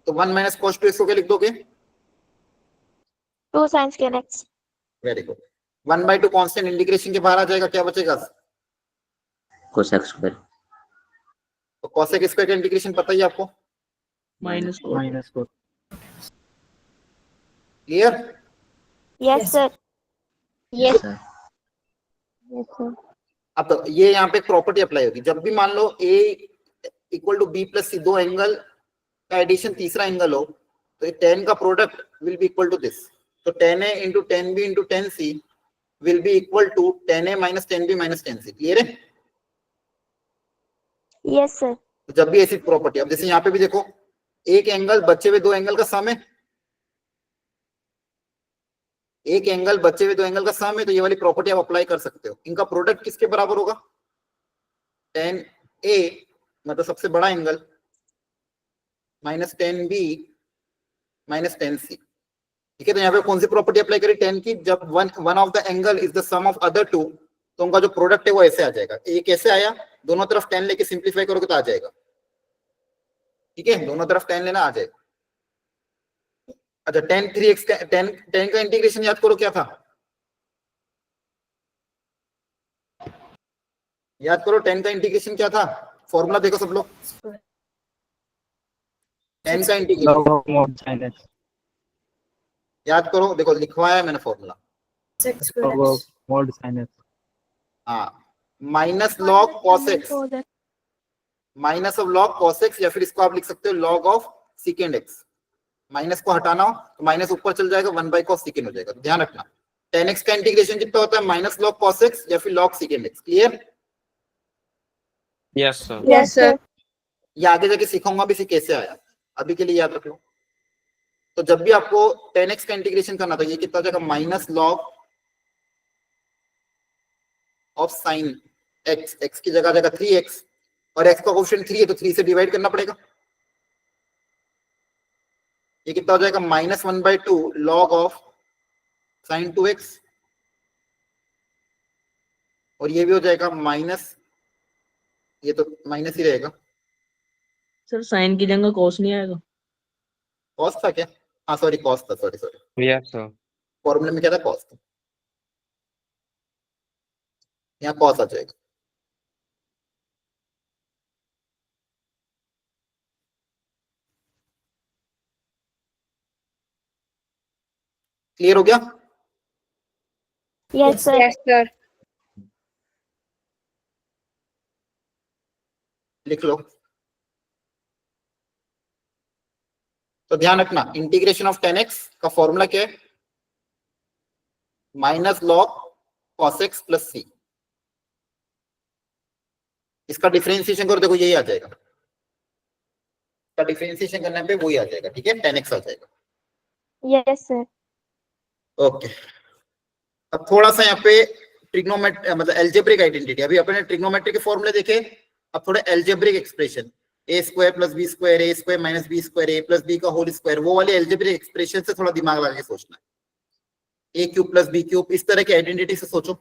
S1: तो 1 माइनस cos 2x को क्या लिख दोगे?
S2: 2 sin square x.
S1: Very good. 1/2 constant integration के बाहर आ जाएगा, क्या बचेगा?
S3: cosec square.
S1: तो cosec स्क्वायर का इंटीग्रेशन पता ही है आपको,
S5: माइनस को
S1: clear?
S2: Yes,
S4: Yes.
S2: sir.
S3: Yes, sir.
S2: Yes, sir.
S1: अब तो ये यहाँ पे प्रॉपर्टी अप्लाई होगी, जब भी मान लो a equal to b plus c, दो एंगल का एडिशन तीसरा एंगल हो, तो tan का product will be equal to this. तो tan a into tan b into tan c will be equal to tan a minus tan b minus tan c। Clear है?
S2: Yes, sir.
S1: तो जब भी ऐसी property, अब जैसे यहाँ पे भी देखो, एक एंगल बचे हुए दो एंगल का सम है, एक एंगल बचे हुए दो एंगल का सम है, तो ये वाली प्रॉपर्टी आप अप्लाई कर सकते हो। इनका प्रोडक्ट किसके बराबर होगा? tan a मतलब सबसे बड़ा angle minus tan b minus tan c। ठीक है, तो यहाँ पे कौन सी प्रॉपर्टी अप्लाई करें? tan की, जब one of the angle is the sum of other two, तो उनका जो प्रोडक्ट है वो ऐसे आ जाएगा। ये कैसे आया? दोनों तरफ tan लेके सिंप्लीफाई करोगे तो आ जाएगा। ठीक है, दोनों तरफ tan लेना, आ जाएगा। अच्छा, tan 3x का tan का इंटीग्रेशन याद करो क्या था? याद करो tan का इंटीग्रेशन क्या था? फॉर्मूला देखो सब लोग, tan का इंटीग्रेशन याद करो, देखो लिखवाया है मैंने formula.
S4: Sec square x.
S6: mod sin x.
S1: हाँ, minus log cos x, minus of log cos x, या फिर इसको आप लिख सकते हो log of secant x। Minus को हटाना हो तो माइनस ऊपर चल जाएगा, 1/cos secant हो जाएगा। ध्यान रखना, tan x का इंटीग्रेशन कितना होता है? माइनस log cos x या फिर log secant x। Clear?
S3: Yes, sir.
S7: Yes, sir.
S1: ये आगे जाके सिखाऊंगा भी इसे कैसे आया, अभी के लिए याद रख लो। तो जब भी आपको tan x का इंटीग्रेशन करना था, ये कितना हो जाएगा? Minus log of sine x, x की जगह आ जाएगा 3x, और x का कोएफिशिएंट 3 है तो 3 से डिवाइड करना पड़ेगा। ये कितना हो जाएगा? Minus 1/2 log of sine 2x, और ये भी हो जाएगा माइनस, ये तो माइनस ही रहेगा।
S5: सर साइन की जगह cos नहीं आएगा?
S1: कॉस था क्या? हाँ सॉरी, कॉस था, सॉरी सॉरी,
S3: Yes, sir.
S1: फॉर्मूले में क्या था? कॉस था, यहाँ कॉस आ जाएगा। क्लियर हो गया?
S2: Yes, sir.
S7: Yes, sir.
S1: लिख लो। तो ध्यान रखना, इंटीग्रेशन ऑफ tan x का फॉर्मूला क्या है? Minus log cos x plus c। इसका डिफरेंशिएशन करो, देखो यही आ जाएगा, इसका डिफरेंशिएशन करने पे वही आ जाएगा। ठीक है, tan x आ जाएगा।
S2: Yes, sir.
S1: ओके, अब थोड़ा सा यहाँ पे ट्रिग्नोमेट्री मतलब एल्जेब्रिक आइडेंटिटी, अभी अपने ट्रिग्नोमेट्री के फॉर्मूले देखे, अब थोड़ा एल्जेब्रिक एक्सप्रेशन, ए स्क्वायर प्लस बी स्क्वायर, ए स्क्वायर माइनस बी स्क्वायर, ए प्लस बी का होल स्क्वायर, वो वाले एल्जेब्रिक एक्सप्रेशन से थोड़ा दिमाग लगा के सोचना है। ए क्यूब प्लस बी क्यूब, इस तरह की आइडेंटिटी से सोचो।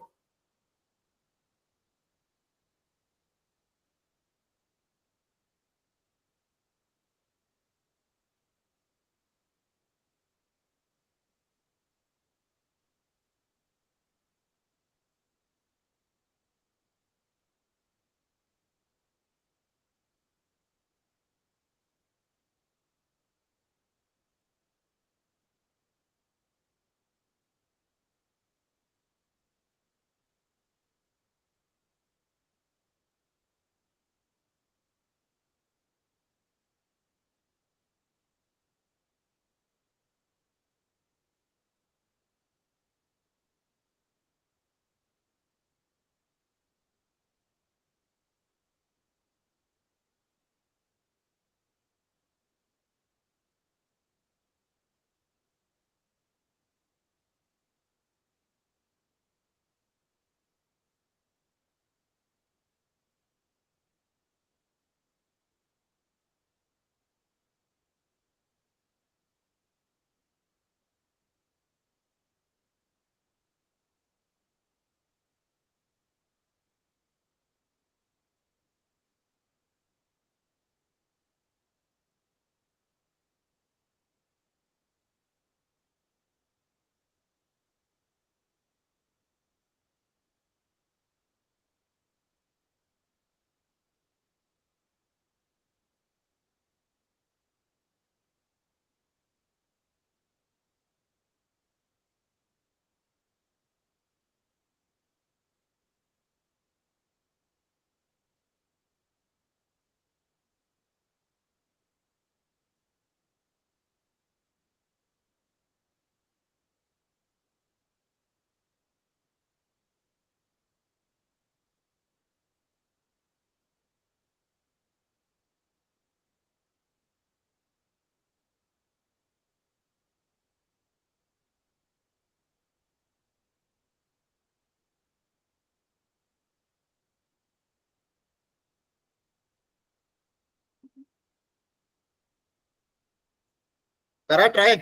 S1: करा ट्राई?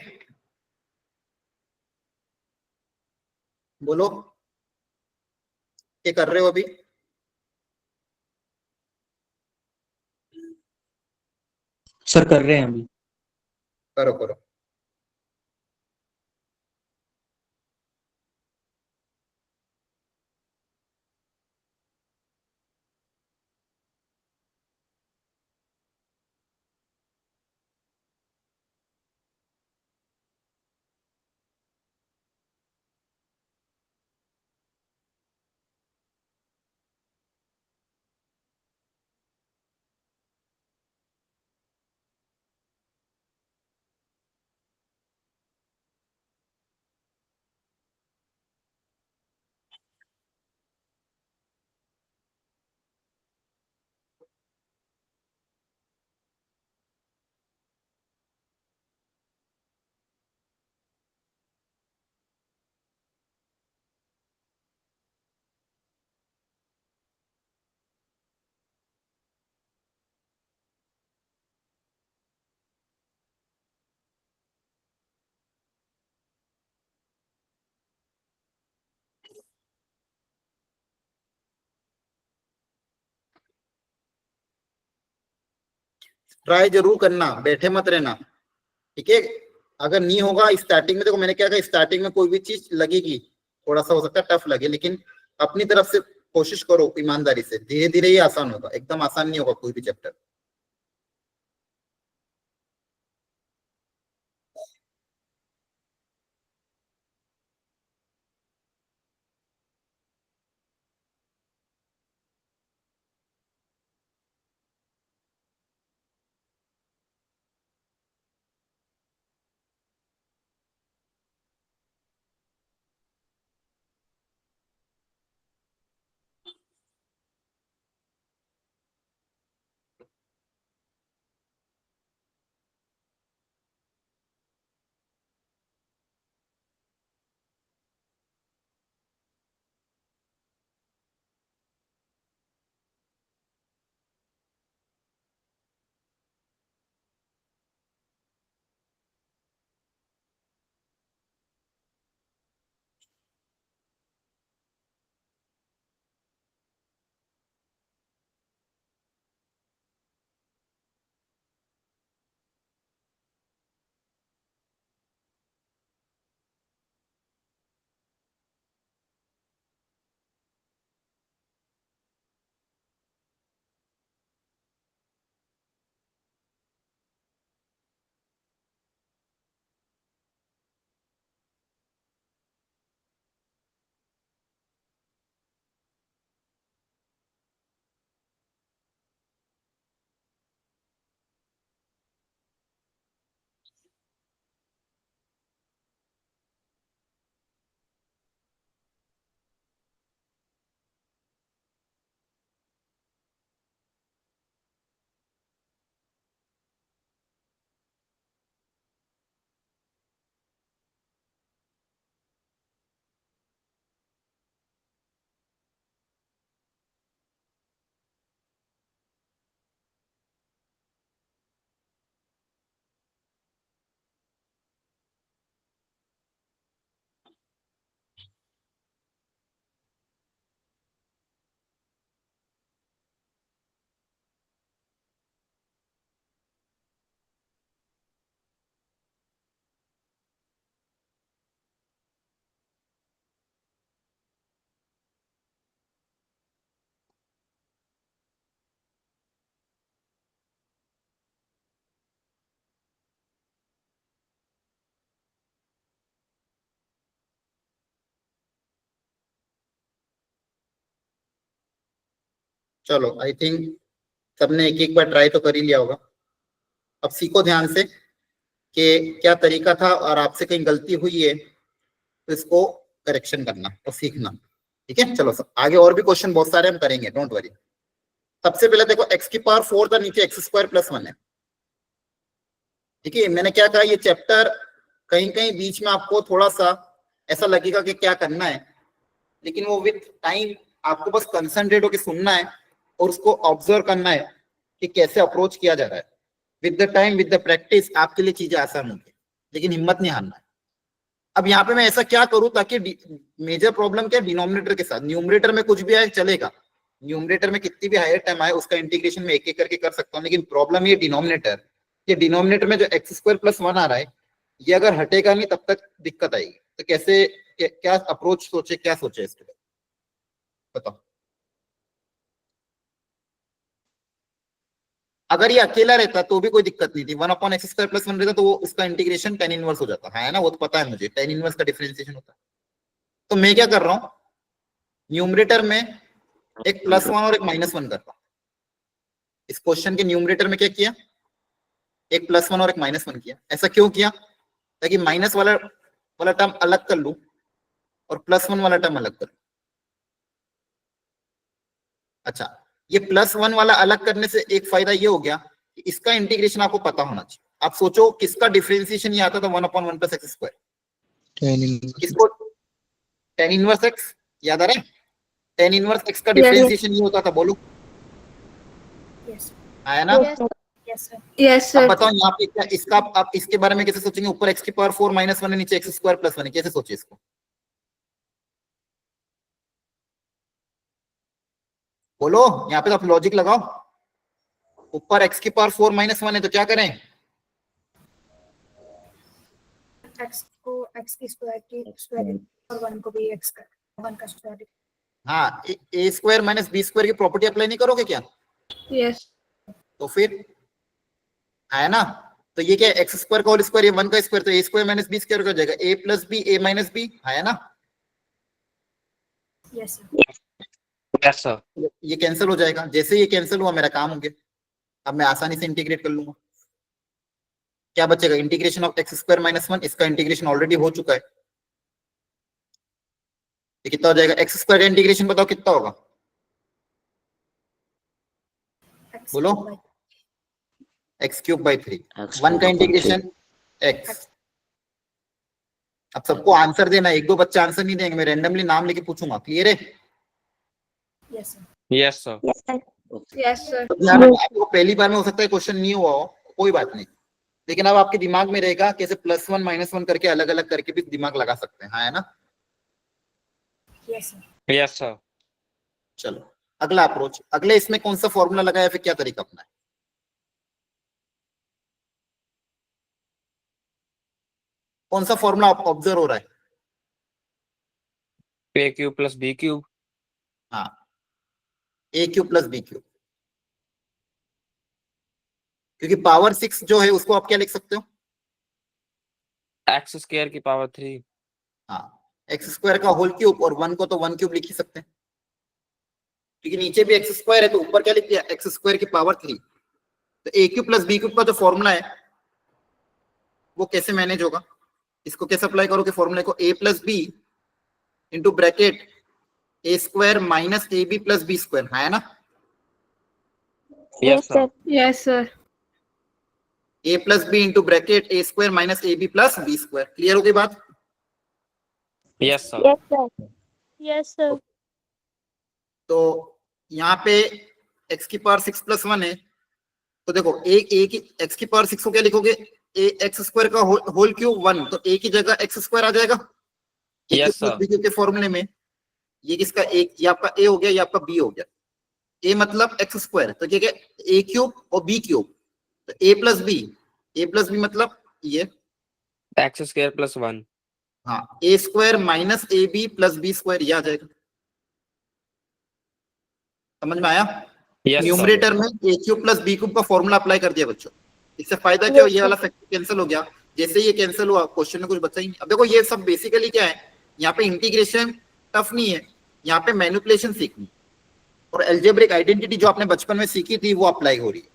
S1: बोलो क्या कर रहे हो अभी?
S6: सर कर रहे हैं अभी।
S1: करो करो। ट्राई जरूर करना, बैठे मत रहना, ठीक है? अगर नहीं होगा स्टार्टिंग में, देखो मैंने क्या कहा, स्टार्टिंग में कोई भी चीज लगेगी थोड़ा सा हो सकता है टफ लगे, लेकिन अपनी तरफ से कोशिश करो ईमानदारी से, धीरे धीरे ही आसान होगा, एकदम आसान नहीं होगा कोई भी चैप्टर। चलो आई थिंक सबने एक एक बार ट्राई तो कर ही लिया होगा। अब सीखो ध्यान से कि क्या तरीका था, और आपसे कहीं गलती हुई है तो इसको करेक्शन करना और सीखना, ठीक है? चलो सब आगे, और भी क्वेश्चन बहुत सारे हम करेंगे, डोंट वरी। सबसे पहले देखो x की पावर 4 था, नीचे x² + 1 है, ठीक है? मैंने क्या कहा, ये चैप्टर कहीं कहीं बीच में आपको थोड़ा सा ऐसा लगेगा कि क्या करना है, लेकिन वो विद टाइम आपको बस कंसंट्रेट होकर सुनना है और उसको ऑब्जर्व करना है कि कैसे अप्रोच किया जा रहा है। With the time, with the practice आपके लिए चीजें आसान होंगी, लेकिन हिम्मत नहीं हारना है। अब यहाँ पे मैं ऐसा क्या करूं ताकि मेजर प्रॉब्लम क्या है डिनोमिनेटर के साथ, न्यूमरेटर में कुछ भी आए चलेगा, न्यूमरेटर में कितनी भी हायर टर्म आए उसका इंटीग्रेशन में एक एक करके कर सकता हूँ, लेकिन प्रॉब्लम ये डिनोमिनेटर में जो x स्क्वायर प्लस 1 आ रहा है ये अगर हटेगा नहीं तब तक दिक्कत आएगी। तो कैसे क्या अप्रोच सोचे, क्या सोचे इसके लिए बताओ। अगर ये अकेला रहता तो भी कोई दिक्कत नहीं थी, 1/x स्क्वायर प्लस 1 रहता तो वो उसका इंटीग्रेशन tan इनवर्स हो जाता है ना, वो तो पता है मुझे tan इनवर्स का डिफरेंशिएशन होता है। तो मैं क्या कर रहा हूं, न्यूमरेटर में एक +1 और एक -1 कर रहा हूं। इस क्वेश्चन के न्यूमरेटर में क्या किया, एक +1 और एक -1 किया। ऐसा क्यों किया, ताकि माइनस वाला टर्म अलग कर लूं और +1 वाला टर्म अलग कर लूं। अच्छा, ये +1 वाला अलग करने से एक फायदा ये हो गया कि इसका इंटीग्रेशन आपको पता होना चाहिए। आप सोचो किसका डिफरेंशिएशन ये आता था 1/1 + x स्क्वायर, किसको tan इनवर्स x याद आ रहा है, tan इनवर्स x का डिफरेंशिएशन ये होता था, बोलो
S4: Yes.
S1: आया ना।
S2: Yes, sir.
S4: Yes, sir.
S7: Yes,
S1: अब
S7: sir.
S1: बताओ यहाँ पे क्या इसका आप इसके बारे में कैसे सोचेंगे, ऊपर x की पावर 4 -1 है, नीचे x स्क्वायर प्लस 1 है, कैसे सोचे इसको, बोलो। यहाँ पे तो आप लॉजिक लगाओ, ऊपर x की पावर 4 -1 है तो क्या करें,
S4: X को x की स्क्वायर और 1 को भी x का 1 का स्क्वायर।
S1: हाँ a square minus b square की प्रॉपर्टी अप्लाई नहीं करोगे क्या,
S7: Yes.
S1: तो फिर आया ना। तो ये क्या है, एक्स स्क्वायर का होल स्क्वायर, ये 1 का स्क्वायर, तो A square minus B square हो जाएगा, a plus B a minus B, आया ना।
S4: Yes, sir.
S8: Yes sir.
S1: ये कैंसिल हो जाएगा, जैसे ये कैंसिल हुआ मेरा काम हो गया, अब मैं आसानी से इंटीग्रेट कर लूंगा। क्या बचेगा, integration of x square minus 1, इसका इंटीग्रेशन ऑलरेडी हो चुका है, ये कितना हो जाएगा, एक्स स्क्वायर का इंटीग्रेशन बताओ कितना होगा,
S4: X
S1: बोलो।
S4: by
S1: x³/3,
S3: X
S1: 1 का इंटीग्रेशन x। अब सबको आंसर देना, एक दो बच्चे आंसर नहीं देंगे, मैं रैंडमली नाम लेके पूछूंगा, क्लियर है।
S4: yes, sir.
S8: Yes sir.
S2: Yes, sir.
S7: Yes, sir.
S1: तो यार आपको पहली बार में हो सकता है क्वेश्चन नहीं हुआ हो, कोई बात नहीं, लेकिन अब आपके दिमाग में रहेगा कैसे +1 -1 करके अलग अलग करके भी दिमाग लगा सकते हैं, हाँ है ना।
S4: Yes, sir.
S8: Yes sir.
S1: चलो अगला अप्रोच, अगले इसमें कौन सा फॉर्मूला लगाया, फिर क्या तरीका अपना है, कौन सा फॉर्मूला ऑब्जर्व हो रहा है,
S8: a³ + b³।
S1: हाँ a³ + b³, क्योंकि पावर 6 जो है उसको आप क्या लिख सकते हो,
S8: x² की पावर 3।
S1: हाँ एक्स स्क्वायर का होल क्यूब, और 1 को तो 1³ लिख ही सकते हैं, क्योंकि नीचे भी एक्स स्क्वायर है तो ऊपर क्या लिख दिया, एक्स स्क्वायर की पावर 3। तो a³ + b³ का जो फॉर्मूला है वो कैसे मैनेज होगा, इसको कैसे अप्लाई करोगे फॉर्मूले को, a + b into bracket a² - ab + b square, है ना।
S2: Yes, sir.
S7: Yes, sir.
S1: a + b into bracket a² - ab + b square, clear हो गई बात।
S8: Yes sir.
S2: Yes, sir. Yes, sir.
S1: तो यहाँ पे x की पावर 6 + 1 है, तो देखो a की x की पावर 6 को क्या लिखोगे, x² का होल क्यूब 1, तो a की जगह x² आ जाएगा
S8: Yes, sir.
S1: के फॉर्मूले में। ये किसका ये आपका a हो गया, ये आपका b हो गया, a मतलब x², तो क्या a³ और b³, तो a + b मतलब ये
S8: x² + 1।
S1: हाँ a² - ab + b स्क्वायर, ये आ जाएगा, समझ में आया।
S8: Yes sir.
S1: न्यूमरेटर में a³ + b³ का फॉर्मूला अप्लाई कर दिया बच्चों, इससे फायदा क्या हो, ये वाला फैक्टर कैंसिल हो गया, जैसे ये कैंसिल हुआ क्वेश्चन में कुछ बचा ही नहीं। अब देखो ये सब बेसिकली क्या है, यहाँ पे इंटीग्रेशन टफ नहीं है, यहाँ पे मैनिपुलेशन सीखनी, और अलजेब्रिक आइडेंटिटी जो आपने बचपन में सीखी थी वो अप्लाई हो रही है।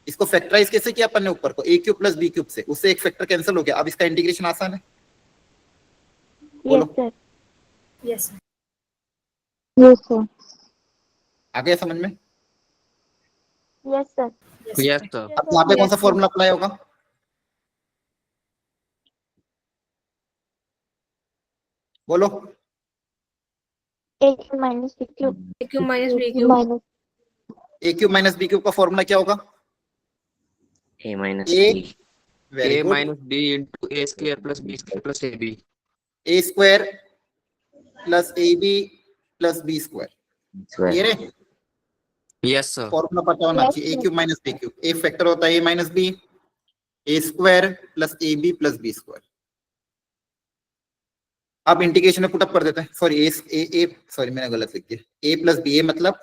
S1: इसको फैक्टराइज कैसे किया अपन ने ऊपर को, a³ + b³ से, उससे एक फैक्टर कैंसिल हो गया, अब इसका इंटीग्रेशन आसान है।
S2: Yes, sir.
S4: Yes, sir.
S2: Yes, sir.
S1: आ गया समझ में।
S2: Yes, sir.
S4: Yes,
S8: yes
S4: sir.
S8: Sir.
S1: अब यहाँ पे कौन सा फॉर्मूला अप्लाई होगा, बोलो।
S2: A³ minus B³.
S7: A³ minus B³
S2: minus
S1: a³ - b³ का फॉर्मूला क्या होगा,
S3: a -
S1: A
S3: b
S1: very
S8: A
S1: good.
S8: minus B into A square plus B square plus AB.
S1: A square plus A B plus B square, clear है?
S8: Yes, sir.
S1: Formula पता होना
S2: Yes,
S1: चाहिए, A
S2: sir.
S1: Cube minus B cube, A factor होता है A minus B, A square plus A B plus B square. अब integration में put up कर देते हैं, सॉरी ए सॉरी मैंने गलत लिख दिया, ए प्लस बी, ए मतलब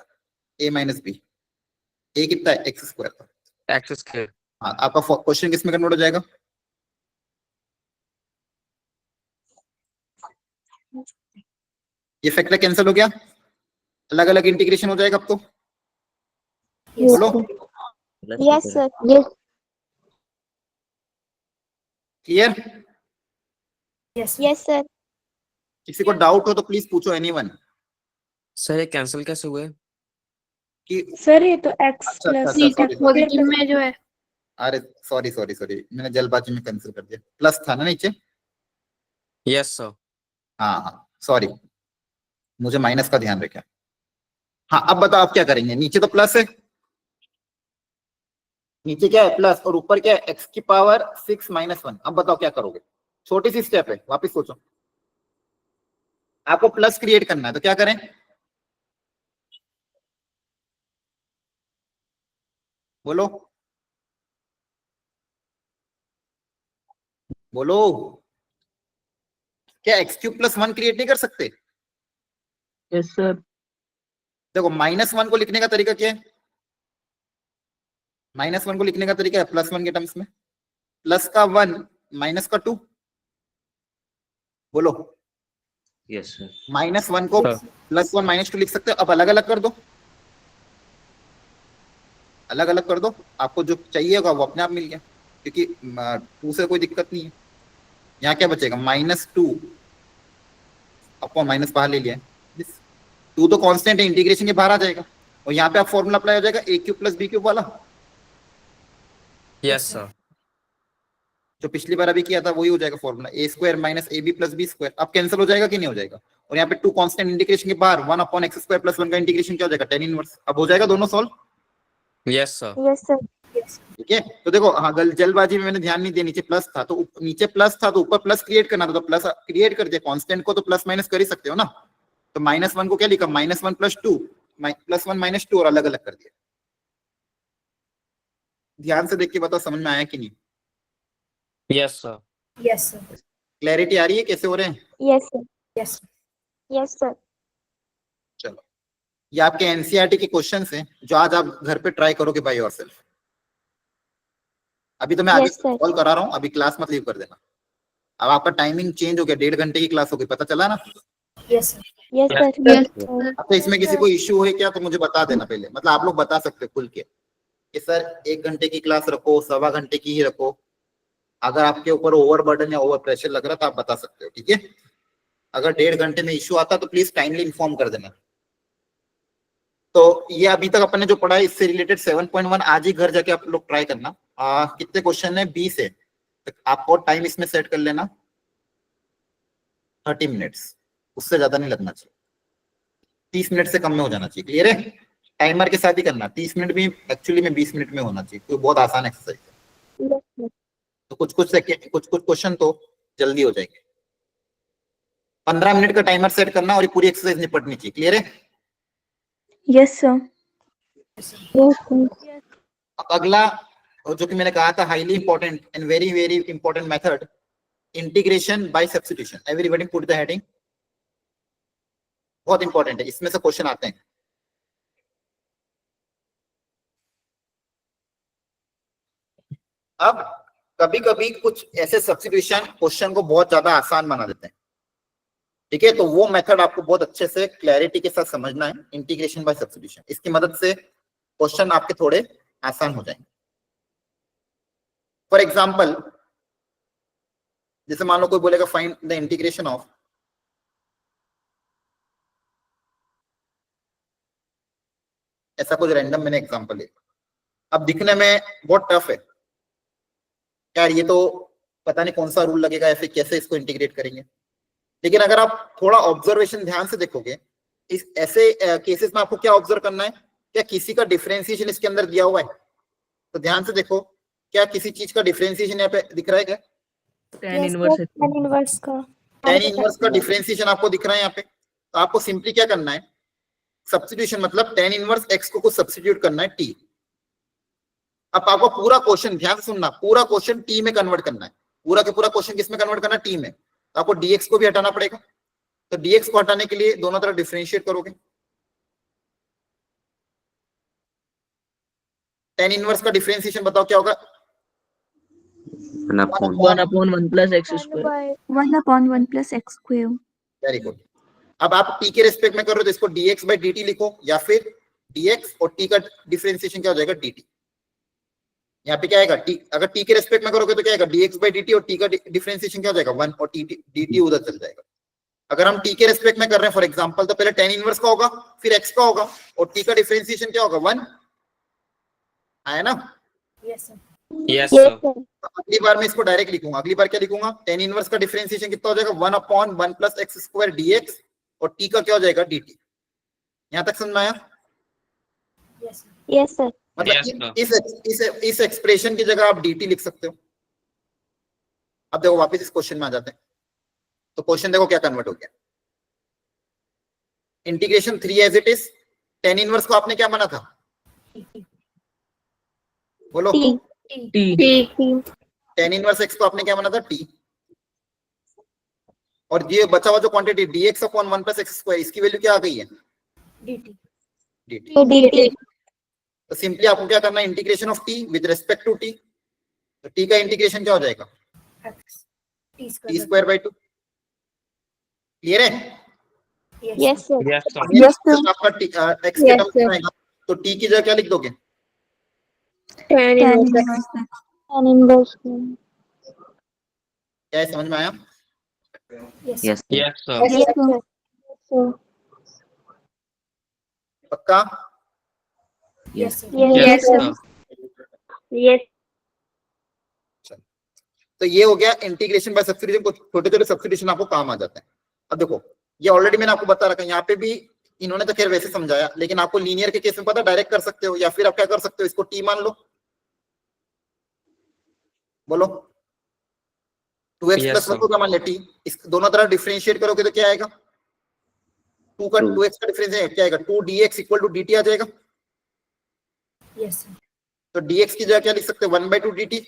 S1: ए माइनस बी, ए कितना है एक्स स्क्वायर का।
S8: X square.
S1: हाँ, आपका क्वेश्चन किस में कन्वर्ट हो जाएगा? ये फैक्टर कैंसिल हो गया, अलग अलग इंटीग्रेशन हो जाएगा अब तो।
S2: Yes,
S1: बोलो
S2: sir. Yes, sir. Yes.
S1: Clear?
S4: Yes.
S2: Yes, sir.
S1: किसी को डाउट हो तो प्लीज पूछो, एनीवन।
S8: सर ये कैंसिल कैसे हुए?
S1: कि
S7: सर ये तो x
S1: अच्छा,
S7: प्लस
S1: अच्छा,
S7: नीचे
S1: sorry,
S7: पॉजिटिव में जो है।
S1: अरे सॉरी सॉरी सॉरी, मैंने जल्दबाजी में कैंसिल कर दिया, प्लस था ना नीचे।
S8: Yes, sir.
S1: हाँ हाँ सॉरी, मुझे माइनस का ध्यान रखा। हाँ अब बताओ आप क्या करेंगे, नीचे तो प्लस है, नीचे क्या है प्लस, और ऊपर क्या है एक्स की पावर 6 माइनस 1। अब बताओ क्या करोगे, छोटी सी स्टेप है, वापस सोचो। आपको प्लस क्रिएट करना है तो क्या करें, बोलो बोलो, क्या एक्स क्यूब प्लस 1 क्रिएट नहीं कर सकते?
S5: Yes sir.
S1: देखो -1 को लिखने का तरीका क्या है, -1 को लिखने का तरीका है +1 के टर्म्स में, प्लस का 1 माइनस का 2, बोलो।
S3: Yes, sir.
S1: -1 को
S8: Sir.
S1: +1 -2 लिख सकते हो। अब अलग अलग कर दो, अलग अलग कर दो, आपको जो चाहिए होगा वो अपने आप मिल गया, क्योंकि 2 से कोई दिक्कत नहीं है। यहाँ क्या बचेगा, -2 अपॉन माइनस बाहर ले लिया, 2 तो कांस्टेंट है, इंटीग्रेशन के बाहर आ जाएगा, और यहाँ पे आप फॉर्मूला अप्लाई हो जाएगा ए क्यूब प्लस बी क्यूब वाला,
S8: Yes, sir.
S1: जो पिछली बार अभी किया था वही हो जाएगा formula, A square minus A B plus B square. अब कैंसिल हो जाएगा कि नहीं हो जाएगा, और यहाँ पे 2 कांस्टेंट इंटीग्रेशन के बाहर 1 अपॉन एक्स स्क्वायर प्लस 1 का इंटीग्रेशन क्या हो जाएगा, tan इनवर्स। अब हो जाएगा दोनों solve,
S8: Yes, sir.
S2: Yes, sir.
S1: ठीक है? तो देखो हाँ, जल्दबाजी में मैंने ध्यान नहीं दिया, नीचे प्लस था तो नीचे प्लस था तो ऊपर प्लस क्रिएट करना था, तो प्लस क्रिएट कर दिया, कांस्टेंट को तो प्लस माइनस कर ही सकते हो ना। तो -1 को क्या लिखा, -1 + 2 +1 -2, और अलग अलग कर दिया। ध्यान से देख के बताओ समझ में आया कि नहीं,
S8: Yes, sir.
S4: Yes, sir.
S1: Clarity आ रही है कैसे हो रहे हैं?
S2: Yes, sir.
S4: Yes.
S2: Yes, sir.
S1: चलो, ये आपके एनसीईआरटी के क्वेश्चंस हैं जो आज आप घर पे ट्राई करोगे बाय योरसेल्फ। अभी तो मैं आगे
S2: Yes, sir.
S1: कॉल करा रहा हूँ, अभी क्लास मत लीव कर देना। अब आपका टाइमिंग चेंज हो गया, 1.5 घंटे की क्लास हो गई, पता चला ना?
S4: Yes, sir.
S2: Yes, sir.
S8: Yes.
S2: Yes, sir.
S1: अच्छा, इसमें किसी को इश्यू है क्या तो मुझे बता देना पहले, मतलब आप लोग बता सकते हो खुल के कि सर 1 घंटे की क्लास रखो, 1.25 घंटे की ही रखो। अगर आपके ऊपर ओवरबर्डन या ओवर प्रेशर लग रहा तो आप बता सकते हो, ठीक है? अगर 1.5 घंटे में इश्यू आता तो प्लीज काइंडली इन्फॉर्म कर देना। तो ये अभी तक अपन ने जो पढ़ा है इससे रिलेटेड 7.1 आज ही घर जाके आप लोग ट्राई करना। कितने क्वेश्चन है, 20 है, तो आपको टाइम इसमें सेट कर लेना 30 मिनट्स, उससे ज्यादा नहीं लगना चाहिए, 30 मिनट से कम में हो जाना चाहिए, क्लियर है? टाइमर के साथ ही करना, 30 मिनट भी एक्चुअली में 20 मिनट में होना चाहिए, तो बहुत आसान एक्सरसाइज है।
S2: Yes, sir.
S1: तो कुछ क्वेश्चन तो जल्दी हो जाएंगे। 15 मिनट का टाइमर सेट करना और ये पूरी एक्सरसाइज निपटनी चाहिए, क्लियर है?
S2: Yes, sir. Yes, sir.
S1: अब अगला जो कि मैंने कहा था highly important and very very important method, integration by substitution. Everybody put the heading, बहुत इंपॉर्टेंट है, इसमें से क्वेश्चन आते हैं। अब कभी कभी कुछ ऐसे सब्स्टिट्यूशन क्वेश्चन को बहुत ज्यादा आसान बना देते हैं, ठीक है? तो वो मेथड आपको बहुत अच्छे से क्लैरिटी के साथ समझना है, इंटीग्रेशन बाय सब्स्टिट्यूशन। इसकी मदद से क्वेश्चन आपके थोड़े आसान हो जाएंगे। फॉर एग्जाम्पल, जैसे मान लो कोई बोलेगा फाइंड द इंटीग्रेशन ऑफ, ऐसा कुछ रैंडम मैंने एग्जांपल लिया। अब दिखने में बहुत टफ है यार, ये तो पता नहीं कौन सा रूल लगेगा या फिर कैसे इसको इंटीग्रेट करेंगे, लेकिन अगर आप थोड़ा ऑब्जर्वेशन ध्यान से देखोगे, इस ऐसे केसेस में आपको क्या ऑब्जर्व करना है, क्या किसी का डिफरेंशिएशन इसके अंदर दिया हुआ है? तो ध्यान से देखो, क्या किसी चीज का डिफरेंशिएशन यहाँ पे दिख रहा है क्या?
S5: tan
S2: Yes,
S5: inverse
S2: sir.
S5: x
S2: Tan inverse का.
S1: tan इनवर्स का डिफरेंशिएशन आपको दिख रहा है यहाँ पे, तो आपको सिंपली क्या करना है, सब्स्टिट्यूशन, मतलब tan इनवर्स x को कुछ सब्स्टिट्यूट करना है t। अब आपको पूरा क्वेश्चन ध्यान से सुनना, पूरा क्वेश्चन t में कन्वर्ट करना है, पूरा के पूरा क्वेश्चन किस में कन्वर्ट करना है, t में। तो आपको dx को भी हटाना पड़ेगा, तो dx को हटाने के लिए दोनों तरफ डिफरेंशिएट करोगे। tan इनवर्स का डिफरेंशिएशन बताओ क्या होगा?
S5: 1/1 plus x square.
S2: 1/1 plus x square.
S1: Very good. अब आप t के रेस्पेक्ट में कर रहे हो तो इसको dx by dt लिखो, या फिर dx और t का डिफरेंशिएशन क्या हो जाएगा, dt। यहाँ पे क्या आएगा, t, अगर t के रेस्पेक्ट में करोगे तो क्या आएगा, dx by dt, और t का डिफरेंशिएशन क्या हो जाएगा, 1, और dt उधर चल जाएगा। अगर हम t के रेस्पेक्ट में कर रहे हैं फॉर एग्जांपल, तो पहले tan इनवर्स का होगा, फिर x का होगा, और t का डिफरेंशिएशन क्या होगा, 1 आया ना।
S4: Yes, sir.
S8: Yes,
S2: Yes,
S8: sir.
S2: sir.
S1: अगली बार मैं इसको डायरेक्ट लिखूंगा, अगली बार क्या लिखूंगा, tan इनवर्स का डिफरेंशिएशन कितना हो जाएगा, 1/1 plus x square dx, और t का क्या हो जाएगा, dt। यहां तक समझ में आया?
S4: Yes, sir.
S2: Yes, sir.
S1: मतलब
S8: Yes, sir.
S1: इस एक्सप्रेशन की जगह आप dt लिख सकते हो। अब देखो वापस इस क्वेश्चन में आ जाते हैं, तो क्वेश्चन देखो क्या कन्वर्ट हो गया, integration 3 as it is, tan inverse को आपने क्या माना था, बोलो,
S2: T.
S5: t
S1: tan inverse x को आपने क्या माना था, t, और ये बचा हुआ जो quantity dx/1 plus x square, इसकी वैल्यू क्या आ गई है,
S4: DT.
S1: dt।
S2: So dt.
S1: तो सिंपली आपको क्या करना है, integration of t with respect to t, तो t का इंटीग्रेशन क्या हो जाएगा,
S4: X. T
S1: t
S4: square.
S1: Square by 2। Clear है?
S2: Yes, sir.
S8: Yes, sir.
S2: Yes, sir.
S1: आपका x के
S7: Yes,
S1: टर्म्स में आएगा, तो t की जगह क्या लिख दोगे,
S7: tan
S2: Tan
S7: inverse x.
S2: inverse. Tan inverse.
S1: क्या है, समझ में आया?
S4: Yes.
S3: Yes.
S8: Yes, sir.
S2: Yes, sir. Yes, sir.
S1: पक्का?
S4: Yes, sir.
S7: Yes, sir.
S2: Yes.
S1: तो ये हो गया इंटीग्रेशन बाय सब्स्टिट्यूशन, कुछ छोटे छोटे सब्स्टिट्यूशन आपको काम आ जाते हैं। अब देखो ये ऑलरेडी मैंने आपको बता रखा है, यहाँ पे भी इन्होंने तो खैर वैसे समझाया, लेकिन आपको लीनियर के केस में पता डायरेक्ट कर सकते हो, या फिर आप क्या कर सकते हो, इसको टी मान लो, बोलो 2x
S8: Yes,
S1: प्लस 1
S8: sir.
S1: को क्या मान ले, टी, इस दोनों तरफ डिफरेंशिएट करोगे तो क्या आएगा, 2x का डिफरेंशिएट क्या आएगा, 2dx इक्वल टू dt आ जाएगा।
S4: Yes, sir.
S1: तो dx की जगह क्या लिख सकते हो, 1/2 dt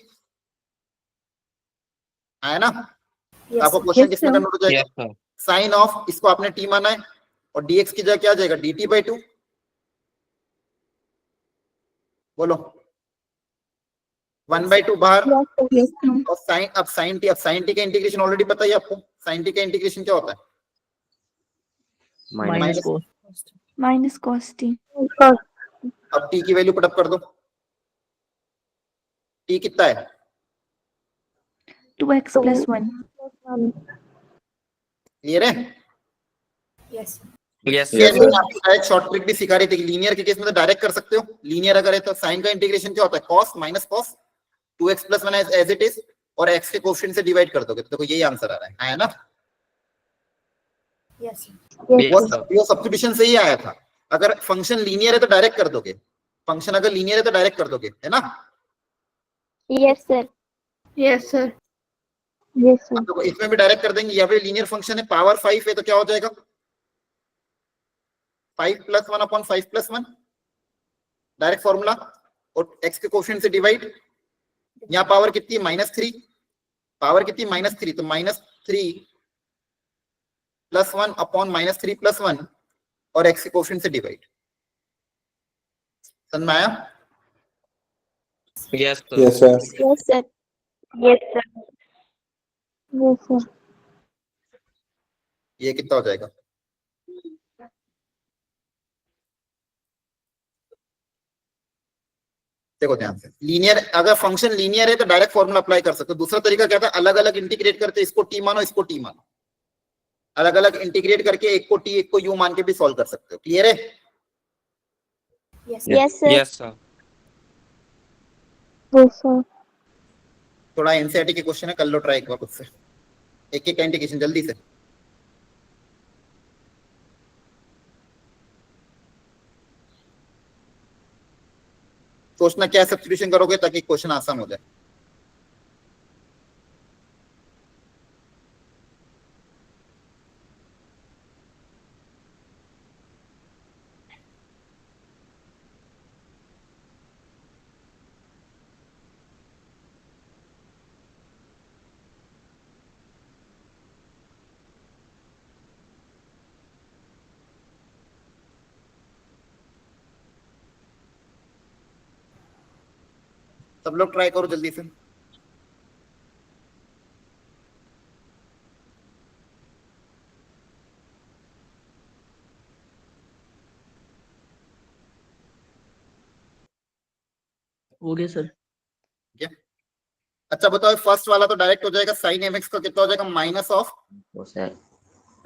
S1: आया ना।
S4: Yes,
S1: आपको
S4: sir.
S1: क्वेश्चन
S2: Yes,
S1: किसमें
S2: sir.
S1: कन्वर्ट हो जाएगा,
S8: Yes, sir.
S1: साइन ऑफ, इसको आपने t माना है, और dx की जगह क्या आ जाएगा, dt/2, बोलो 1/2 बाहर,
S2: Yes, sir.
S1: और साइन, अब साइन टी का इंटीग्रेशन ऑलरेडी पता ही है आपको, साइन टी का इंटीग्रेशन क्या होता है,
S3: Minus.
S5: minus cos.
S2: Minus cos t.
S1: अब टी की वैल्यू पुट अप कर दो, टी कितना है,
S2: 2x plus 1.
S1: क्लियर है?
S4: Yes, sir.
S8: Yes,
S1: ये
S8: sir.
S1: मैंने आपको शायद शॉर्ट ट्रिक भी सिखा रही थी, लीनियर के केस में तो डायरेक्ट कर सकते हो, लीनियर अगर है तो साइन का इंटीग्रेशन क्या होता है, cos minus cos, 2x plus 1 as it is, और x के कोएफिशिएंट से डिवाइड कर दोगे, तो देखो यही आंसर आ रहा है ना।
S4: Yes, sir.
S8: Yes, sir.
S1: वो सब्स्टिट्यूशन से ही आया था, अगर फंक्शन लीनियर है तो डायरेक्ट कर दोगे, फंक्शन अगर लीनियर है तो डायरेक्ट कर दोगे, है ना।
S2: Yes, sir.
S7: Yes, sir.
S2: Yes, sir.
S1: अब देखो इसमें भी डायरेक्ट कर देंगे, यहाँ पे लीनियर फंक्शन है, पावर 5 है, तो क्या हो जाएगा, 5 + 1/5 + 1, डायरेक्ट फॉर्मूला, और x के कोएफिशिएंट से डिवाइड, यहाँ पावर कितनी है, -3, पावर कितनी, -3, तो -3 + 1/-3 + 1, और x के कोएफिशिएंट से डिवाइड। समझ में आया?
S8: Yes, sir.
S9: Yes, sir.
S2: Yes, sir. Yes, sir. Yes, sir.
S1: ये कितना हो जाएगा, देखो ध्यान से, लीनियर अगर फंक्शन लीनियर है तो डायरेक्ट फॉर्मूला अप्लाई कर सकते हो। दूसरा तरीका क्या था, अलग अलग इंटीग्रेट करते, इसको टी मानो, इसको टी मानो, अलग अलग इंटीग्रेट करके एक को टी एक को यू मान के भी सॉल्व कर सकते हो। क्लियर है?
S4: Yes, sir.
S2: Yes, sir.
S8: Yes, sir.
S2: Yes, sir.
S1: थोड़ा एनसीईआरटी के क्वेश्चन है, कर लो ट्राई एक बार खुद से, एक एक का इंटीग्रेशन जल्दी से। सोचना क्या सब्स्टिट्यूशन करोगे ताकि क्वेश्चन आसान हो जाए। सब लोग ट्राई करो जल्दी से।
S5: हो गया सर।
S1: अच्छा बताओ, फर्स्ट वाला तो डायरेक्ट हो जाएगा, साइन mx का कितना हो जाएगा, minus of
S3: cos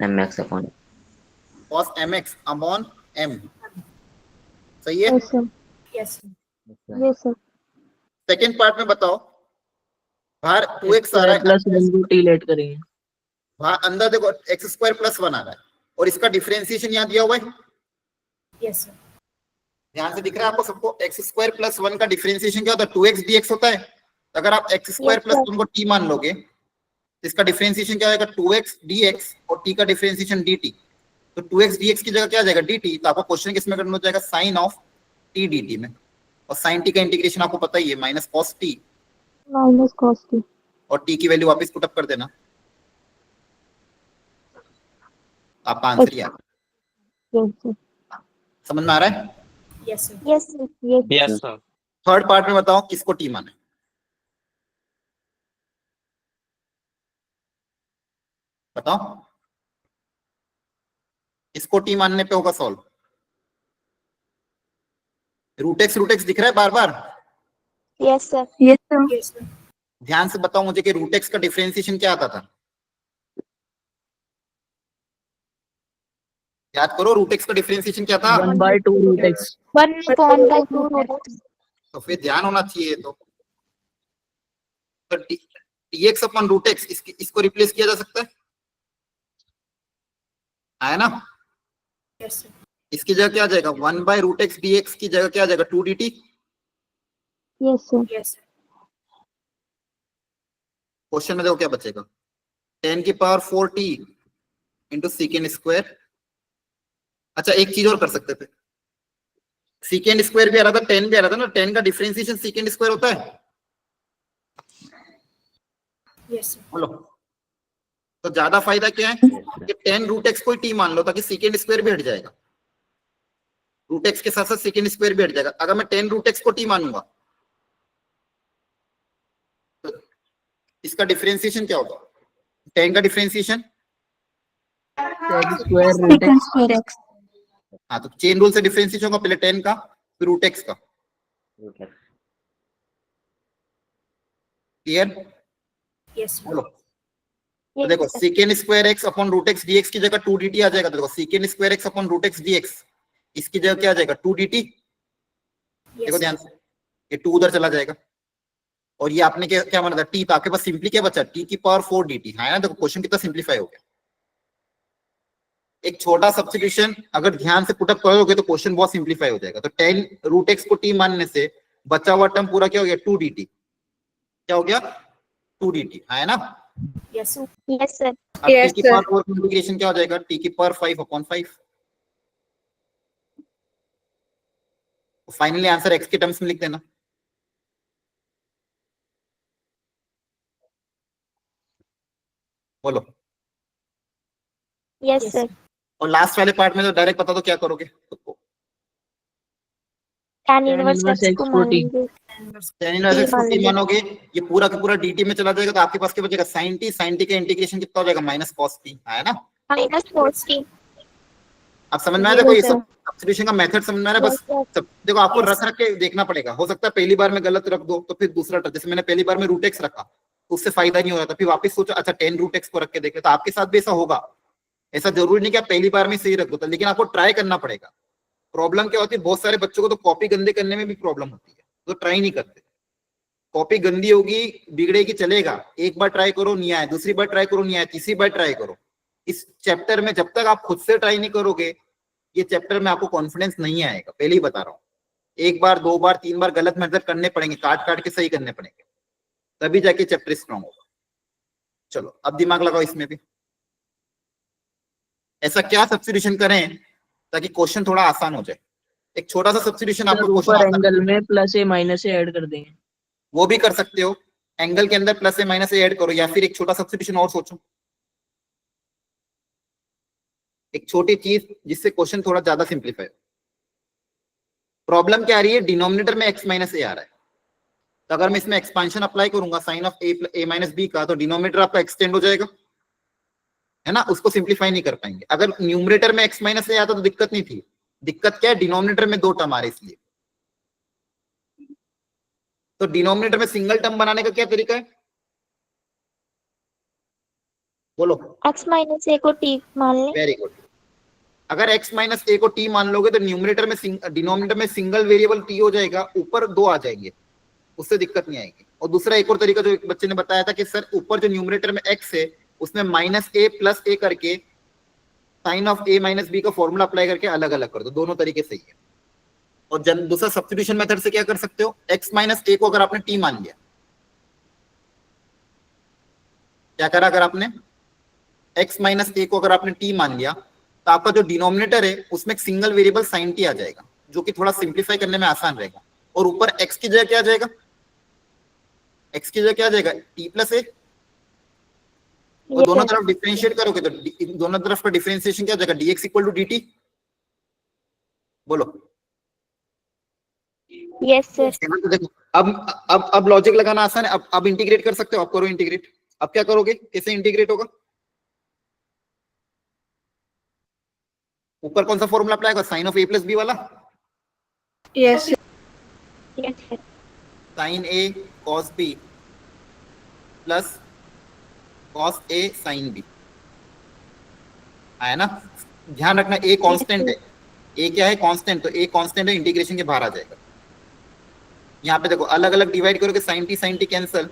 S3: mx upon
S1: cos mx upon m। सही है।
S7: Yes, sir.
S4: Yes.
S7: Yes, sir.
S1: Second part में बताओ, बाहर 2x आ रहा है,
S5: प्लस 1 को टी लेट करेंगे।
S1: बाहर अंदर देखो x स्क्वायर प्लस 1 आ रहा है और इसका डिफरेंशिएशन यहाँ दिया हुआ है,
S4: Yes, sir.
S1: ध्यान से दिख रहा है आपको सबको। x स्क्वायर प्लस 1 का डिफरेंशिएशन क्या होता है, 2x dx होता है। अगर आप x square
S7: Yes,
S1: plus
S7: sir.
S1: 1 को t मान लोगे, इसका डिफरेंशिएशन क्या होगा, 2x dx और t का डिफरेंशिएशन dt। तो 2x dx की जगह क्या आ जाएगा, dt। तो आपको क्वेश्चन किसमें करना हो जाएगा, साइन ऑफ t dt में। और साइन t का इंटीग्रेशन आपको पता ही है, minus cos t,
S7: Minus cos t.
S1: और t की वैल्यू वापस पुट अप कर देना, आपका आंसर ही आ गया।
S7: Yes, sir.
S1: समझ में आ रहा है।
S4: Yes, sir.
S7: Yes, sir. Yes.
S8: Yes, sir.
S1: Third part में बताओ किसको टी माने, बताओ इसको टी मानने पे होगा सॉल्व। रूटेक्स दिख रहा है बार बार,
S7: Yes, sir. Yes, sir.
S4: Yes, sir.
S1: ध्यान से बताओ मुझे कि रूटेक्स का डिफरेंशिएशन क्या आता था, याद करो रूटेक्स का डिफरेंशिएशन क्या था।
S5: 1/2 रूट एक्स।
S7: 1/2 root.
S1: तो फिर ध्यान होना चाहिए। तो dx अपॉन रूट एक्स, इसको रिप्लेस किया जा सकता है, आया ना।
S4: Yes, sir.
S1: इसकी जगह क्या आ जाएगा, 1/√x dx की जगह क्या आ जाएगा, 2dt।
S7: Yes, sir.
S4: Yes, sir.
S1: Question में देखो क्या बचेगा, 10 की power 4t into second square. अच्छा एक चीज और कर सकते थे, सेकेंड स्क्वायर भी आ रहा था, 10 भी आ रहा था ना, 10 का डिफरेंशिएशन सेकेंड स्क्वायर होता है,
S4: Yes, sir.
S1: बोलो। तो ज्यादा फायदा क्या है कि 10√x को t मान लो, ताकि सेकेंड स्क्वायर भी हट जाएगा, रूट एक्स के साथ साथ सेकेंड स्क्वायर भी हट जाएगा। अगर मैं 10√x को t मानूंगा तो इसका डिफरेंशिएशन क्या होगा, 10 का differentiation,
S5: sec square root
S7: Secant
S5: x.
S7: square x.
S1: हाँ तो चेन रूल से डिफरेंशिएशन होगा, पहले 10 का फिर रूट एक्स का। Clear,
S4: Yes, sir.
S1: बोलो। तो
S7: Yes,
S1: देखो
S7: sir.
S1: Second square x upon root x dx की जगह 2dt आ जाएगा। तो देखो second square x upon root x dx, इसकी जगह क्या आ जाएगा, 2dt।
S4: Yes,
S1: देखो
S4: sir.
S1: ध्यान से, ये 2 उधर चला जाएगा, और ये आपने क्या माना था, t। तो आपके पास सिंपली क्या बचा, t की पावर 4 dt है ना। देखो क्वेश्चन कितना सिंप्लीफाई हो गया। एक छोटा सब्स्टिट्यूशन अगर ध्यान से पुटअप करोगे तो क्वेश्चन बहुत सिंप्लीफाई हो जाएगा। तो 10√x को t मानने से बचा हुआ टर्म पूरा क्या हो गया, 2dt। क्या हो गया, 2dt है ना।
S4: Yes, sir.
S7: Yes, sir.
S1: अब t की पावर 4 इंटीग्रेशन क्या हो जाएगा, t की पावर 5/5। फाइनली आंसर x के टर्म्स में लिख देना। बोलो।
S7: Yes,
S4: Yes,
S7: sir.
S4: sir.
S1: और लास्ट वाले पार्ट में तो डायरेक्ट बता दो क्या करोगे खुद को।
S7: Tan
S5: Tan
S7: inverse
S5: inverse
S7: x
S5: x
S7: को
S5: को t।
S7: मानेंगे.
S1: tan इनवर्स x को
S7: मान
S1: t
S7: लेंगे.
S1: मानोगे, ये पूरा का पूरा dt में चला जाएगा, तो आपके पास क्या बचेगा, sin t का इंटीग्रेशन कितना हो जाएगा, माइनस cos t है ना।
S7: Minus cos t.
S1: अब समझ में आ रहा है, देखो ये
S7: Yes,
S1: सब सब्स्टिट्यूशन का मेथड समझ में आ रहा है।
S7: Yes,
S1: बस
S7: sir.
S1: सब देखो आपको
S4: Yes.
S1: रख के देखना पड़ेगा। हो सकता है पहली बार में गलत रख दो तो फिर दूसरा जैसे मैंने पहली बार में रूट एक्स रखा तो उससे फायदा नहीं हो रहा था, फिर वापस सोचा अच्छा 10√x को रख के देखे, तो आपके साथ भी ऐसा होगा। ऐसा जरूरी नहीं कि आप पहली बार में सही रख दो, लेकिन आपको ट्राई करना पड़ेगा। प्रॉब्लम क्या होती है, बहुत सारे बच्चों को तो कॉपी गंदे करने में भी प्रॉब्लम होती है, तो ट्राई नहीं करते। कॉपी गंदी होगी, बिगड़ेगी, चलेगा, एक बार ट्राई करो नहीं आए, दूसरी बार ट्राई करो नहीं आए, तीसरी बार ट्राई करो। इस चैप्टर में जब तक आप खुद से ट्राई नहीं करोगे, ये चैप्टर में आपको कॉन्फिडेंस नहीं आएगा, पहले ही बता रहा हूँ। एक बार, दो बार, तीन बार गलत मेथड करने पड़ेंगे, काट काट के सही करने पड़ेंगे, तभी जाके चैप्टर स्ट्रॉन्ग होगा। चलो अब दिमाग लगाओ इसमें भी, ऐसा क्या सब्स्टिट्यूशन करें ताकि क्वेश्चन थोड़ा आसान हो जाए। एक छोटा सा सब्स्टिट्यूशन
S5: सर
S1: आपको क्वेश्चन
S5: ऊपर
S1: आसान,
S5: एंगल में प्लस ए माइनस ए ऐड कर देंगे।
S1: वो भी कर सकते हो, एंगल के अंदर प्लस से माइनस से ऐड करो, या फिर एक छोटा सब्स्टिट्यूशन और सोचो, एक छोटी चीज जिससे क्वेश्चन थोड़ा ज्यादा सिंप्लीफाई हो। प्रॉब्लम क्या आ रही है, डिनोमिनेटर में x माइनस ए आ रहा है, तो अगर मैं इसमें एक्सपांशन अप्लाई करूंगा sine of a minus b का, तो डिनोमिनेटर आपका एक्सटेंड हो जाएगा, है ना, उसको सिंप्लीफाई नहीं कर पाएंगे। अगर न्यूमरेटर में एक्स माइनस ए आता तो दिक्कत नहीं थी, दिक्कत क्या है, डिनोमिनेटर में 2 टर्म आ रहे इसलिए। तो डिनोमिनेटर में सिंगल टर्म बनाने का क्या तरीका है, बोलो।
S7: x माइनस a को t मान लें।
S1: Very good. अगर x माइनस ए को t मान लोगे तो न्यूमरेटर में डिनोमिनेटर में सिंगल वेरिएबल t हो जाएगा, ऊपर 2 आ जाएंगे, उससे दिक्कत नहीं आएगी। और दूसरा एक और तरीका जो एक बच्चे ने बताया था कि सर ऊपर जो न्यूमरेटर में x है उसमें माइनस ए प्लस ए करके sine of a minus b का फॉर्मूला अप्लाई करके अलग अलग कर दो, दोनों तरीके सही है। और दूसरा सब्स्टिट्यूशन मेथड से क्या कर सकते हो, x माइनस ए को अगर आपने t मान लिया, क्या करा, अगर आपने x माइनस ए को अगर आपने t मान लिया तो आपका जो डिनोमिनेटर है उसमें एक सिंगल वेरिएबल साइन t आ जाएगा, जो कि थोड़ा सिंप्लीफाई करने में आसान रहेगा। और ऊपर x की जगह क्या आ जाएगा, x की जगह क्या आ जाएगा, t प्लस ए। और दोनों तरफ डिफरेंशिएट करोगे तो दोनों तरफ का डिफरेंशिएशन क्या हो जाएगा, dx इक्वल टू dt। बोलो।
S7: Yes sir.
S1: तो देखो अब लॉजिक लगाना आसान है। अब इंटीग्रेट कर सकते हो, अब करो इंटीग्रेट। अब क्या करोगे, कैसे इंटीग्रेट होगा, ऊपर कौन सा फॉर्मूला अप्लाई होगा, sine of a plus b वाला।
S4: Yes.
S7: Yes sir.
S1: Sine a cos b plus cos a sine b, आया ना। ध्यान रखना ए कांस्टेंट है, ए क्या है, कांस्टेंट, तो ए कांस्टेंट है, इंटीग्रेशन के बाहर आ जाएगा। यहाँ पे देखो अलग अलग डिवाइड करोगे, sign T cancel,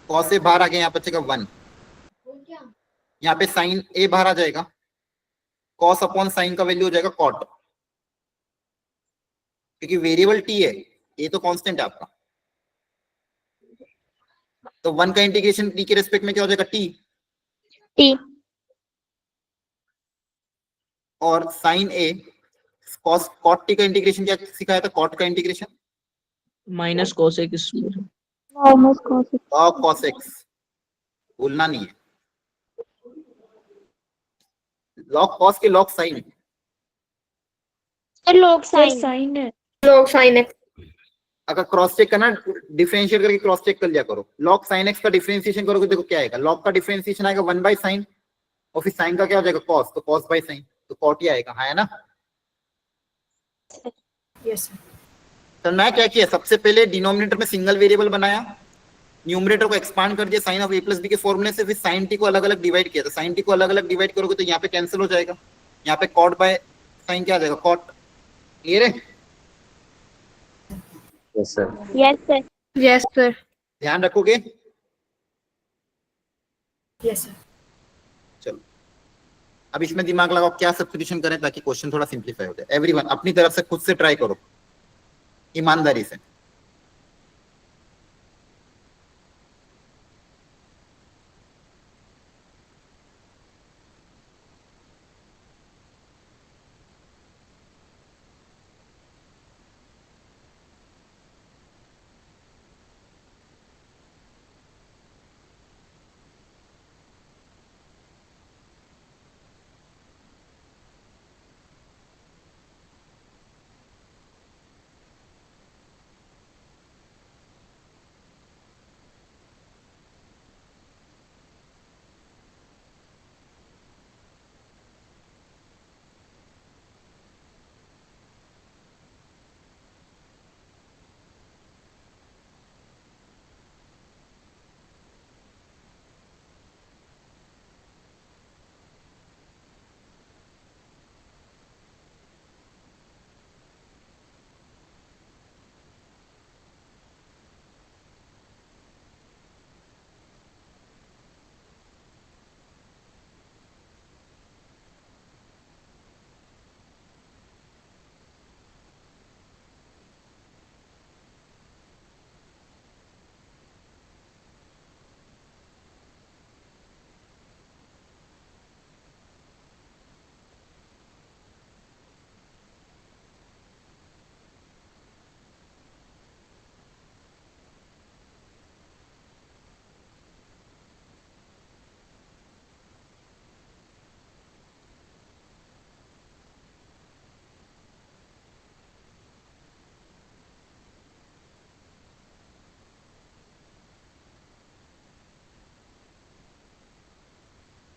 S1: cos A बाहर आ गया, यहाँ पे बचेगा 1, यहाँ पे साइन ए बाहर आ जाएगा, कॉस अपॉन साइन का वैल्यू हो जाएगा कॉट, क्योंकि वेरिएबल टी है, ए तो कांस्टेंट है आपका। तो 1 का इंटीग्रेशन टी के रेस्पेक्ट में क्या हो जाएगा, टी।
S7: t
S1: और sine a cos cot t का इंटीग्रेशन क्या सिखाया था, कॉट का इंटीग्रेशन
S5: माइनस कोस एक square.
S7: Minus cos x।
S1: Log cos x, भूलना नहीं है, लॉग कॉस के log sine,
S7: sir log
S2: sir
S7: sin।
S2: Sine है।
S4: Log sin x.
S1: अगर क्रॉस चेक करना, डिफरेंशिएट करके क्रॉस चेक कर लिया करो। लॉग साइन एक्स का डिफरेंशिएशन करोगे, देखो क्या आएगा, लॉग का डिफरेंशिएशन आएगा 1 बाई साइन, और फिर साइन का क्या हो जाएगा, कॉस, तो कॉस बाई साइन, तो कॉट ही आएगा, है ना।
S4: Yes.
S1: तो मैं क्या किया, सबसे पहले डिनोमिनेटर में सिंगल वेरिएबल बनाया, न्यूमरेटर को एक्सपांड कर दिया sine of a plus b के फॉर्मूले से, फिर साइन टी को अलग अलग डिवाइड किया। तो साइन टी को अलग अलग डिवाइड करोगे तो यहाँ पे कैंसिल हो जाएगा, यहाँ पे कॉट बाय साइन क्या आ जाएगा, कॉट। क्लियर है,
S3: yes sir.
S7: Yes sir.
S4: Yes, sir.
S1: ध्यान रखोगे।
S4: Yes, sir.
S1: चलो अब इसमें दिमाग लगाओ क्या सब्स्टिट्यूशन करें ताकि क्वेश्चन थोड़ा सिंप्लीफाई हो जाए। एवरीवन अपनी तरफ से खुद से ट्राई करो ईमानदारी से।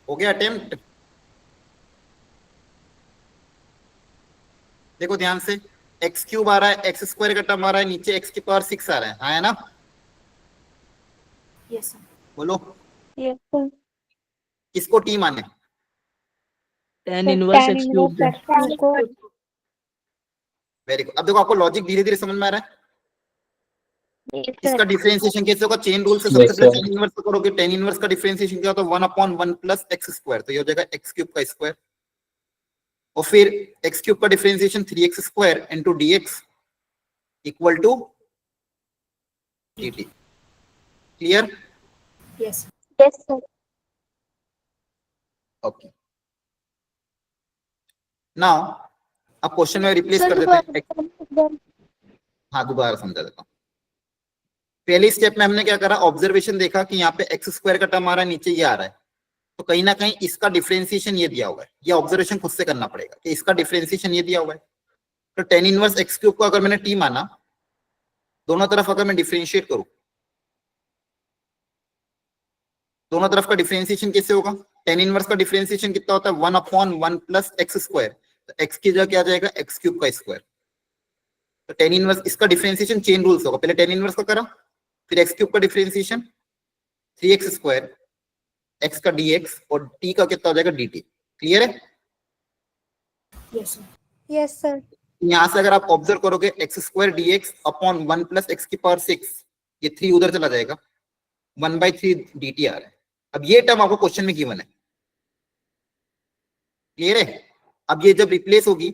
S1: हो गया अटेम्प्ट? देखो ध्यान से, एक्स क्यूब आ रहा है, एक्स स्क्वायर का टर्म आ रहा है, नीचे एक्स की पावर 6 आ रहा है, हाँ है ना?
S4: Yes, sir.
S1: बोलो
S7: Yes, sir.
S1: किसको टी माने?
S5: tan
S7: Sir,
S5: inverse
S7: tan
S5: x
S7: inverse
S5: cube
S7: x cube को
S1: वेरी गुड। अब देखो आपको लॉजिक धीरे धीरे समझ में आ रहा है।
S7: yes,
S1: इसका
S7: sir.
S1: डिफरेंशिएशन कैसे होगा? चेन रूल से सबसे
S6: Yes,
S1: पहले
S6: sir.
S1: tan इनवर्स करोगे, tan इनवर्स का डिफरेंशिएशन क्या होता है? 1/1 प्लस एक्स स्क्वायर, तो ये हो जाएगा एक्स क्यूब का स्क्वायर, और फिर एक्स क्यूब का differentiation 3x square into dx equal to dt। Clear?
S4: Yes, sir.
S7: Yes, sir.
S1: Okay, now अब क्वेश्चन में रिप्लेस
S7: Sir,
S1: कर देते हैं। हाँ दोबारा समझा देता हूँ। पहली स्टेप में हमने क्या करा? ऑब्जर्वेशन देखा कि यहाँ पे एक्स स्क्वायर का टर्म आ रहा है, नीचे ये आ रहा है, तो कहीं ना कहीं इसका डिफरेंशिएशन ये दिया हुआ है। ये ऑब्जर्वेशन खुद से करना पड़ेगा कि इसका डिफरेंशिएशन ये दिया हुआ है। तो tan इनवर्स एक्स क्यूब को अगर मैंने टी माना, दोनों तरफ अगर मैं डिफरेंशिएट करूं, दोनों तरफ का डिफरेंशिएशन कैसे होगा? tan इनवर्स का डिफरेंशिएशन कितना होता है? 1/1 प्लस एक्स स्क्वायर, तो एक्स की जगह क्या आ जाएगा? एक्स क्यूब का स्क्वायर। तो tan इनवर्स, इसका डिफरेंशिएशन चेन रूल से होगा, पहले tan इनवर्स का करा, फिर एक्स क्यूब का डिफरेंशिएशन 3x स्क्वायर, एक्स का dx, और t का कितना हो जाएगा? dt। क्लियर है?
S4: Yes, sir.
S7: Yes, sir.
S1: यहां से अगर आप ऑब्जर्व करोगे, x square dx upon 1 plus x की पावर 6, ये 3 उधर चला जाएगा, 1/3 dt आ रहा है। अब ये टर्म आपको क्वेश्चन में गिवन है। क्लियर है? अब ये जब रिप्लेस होगी,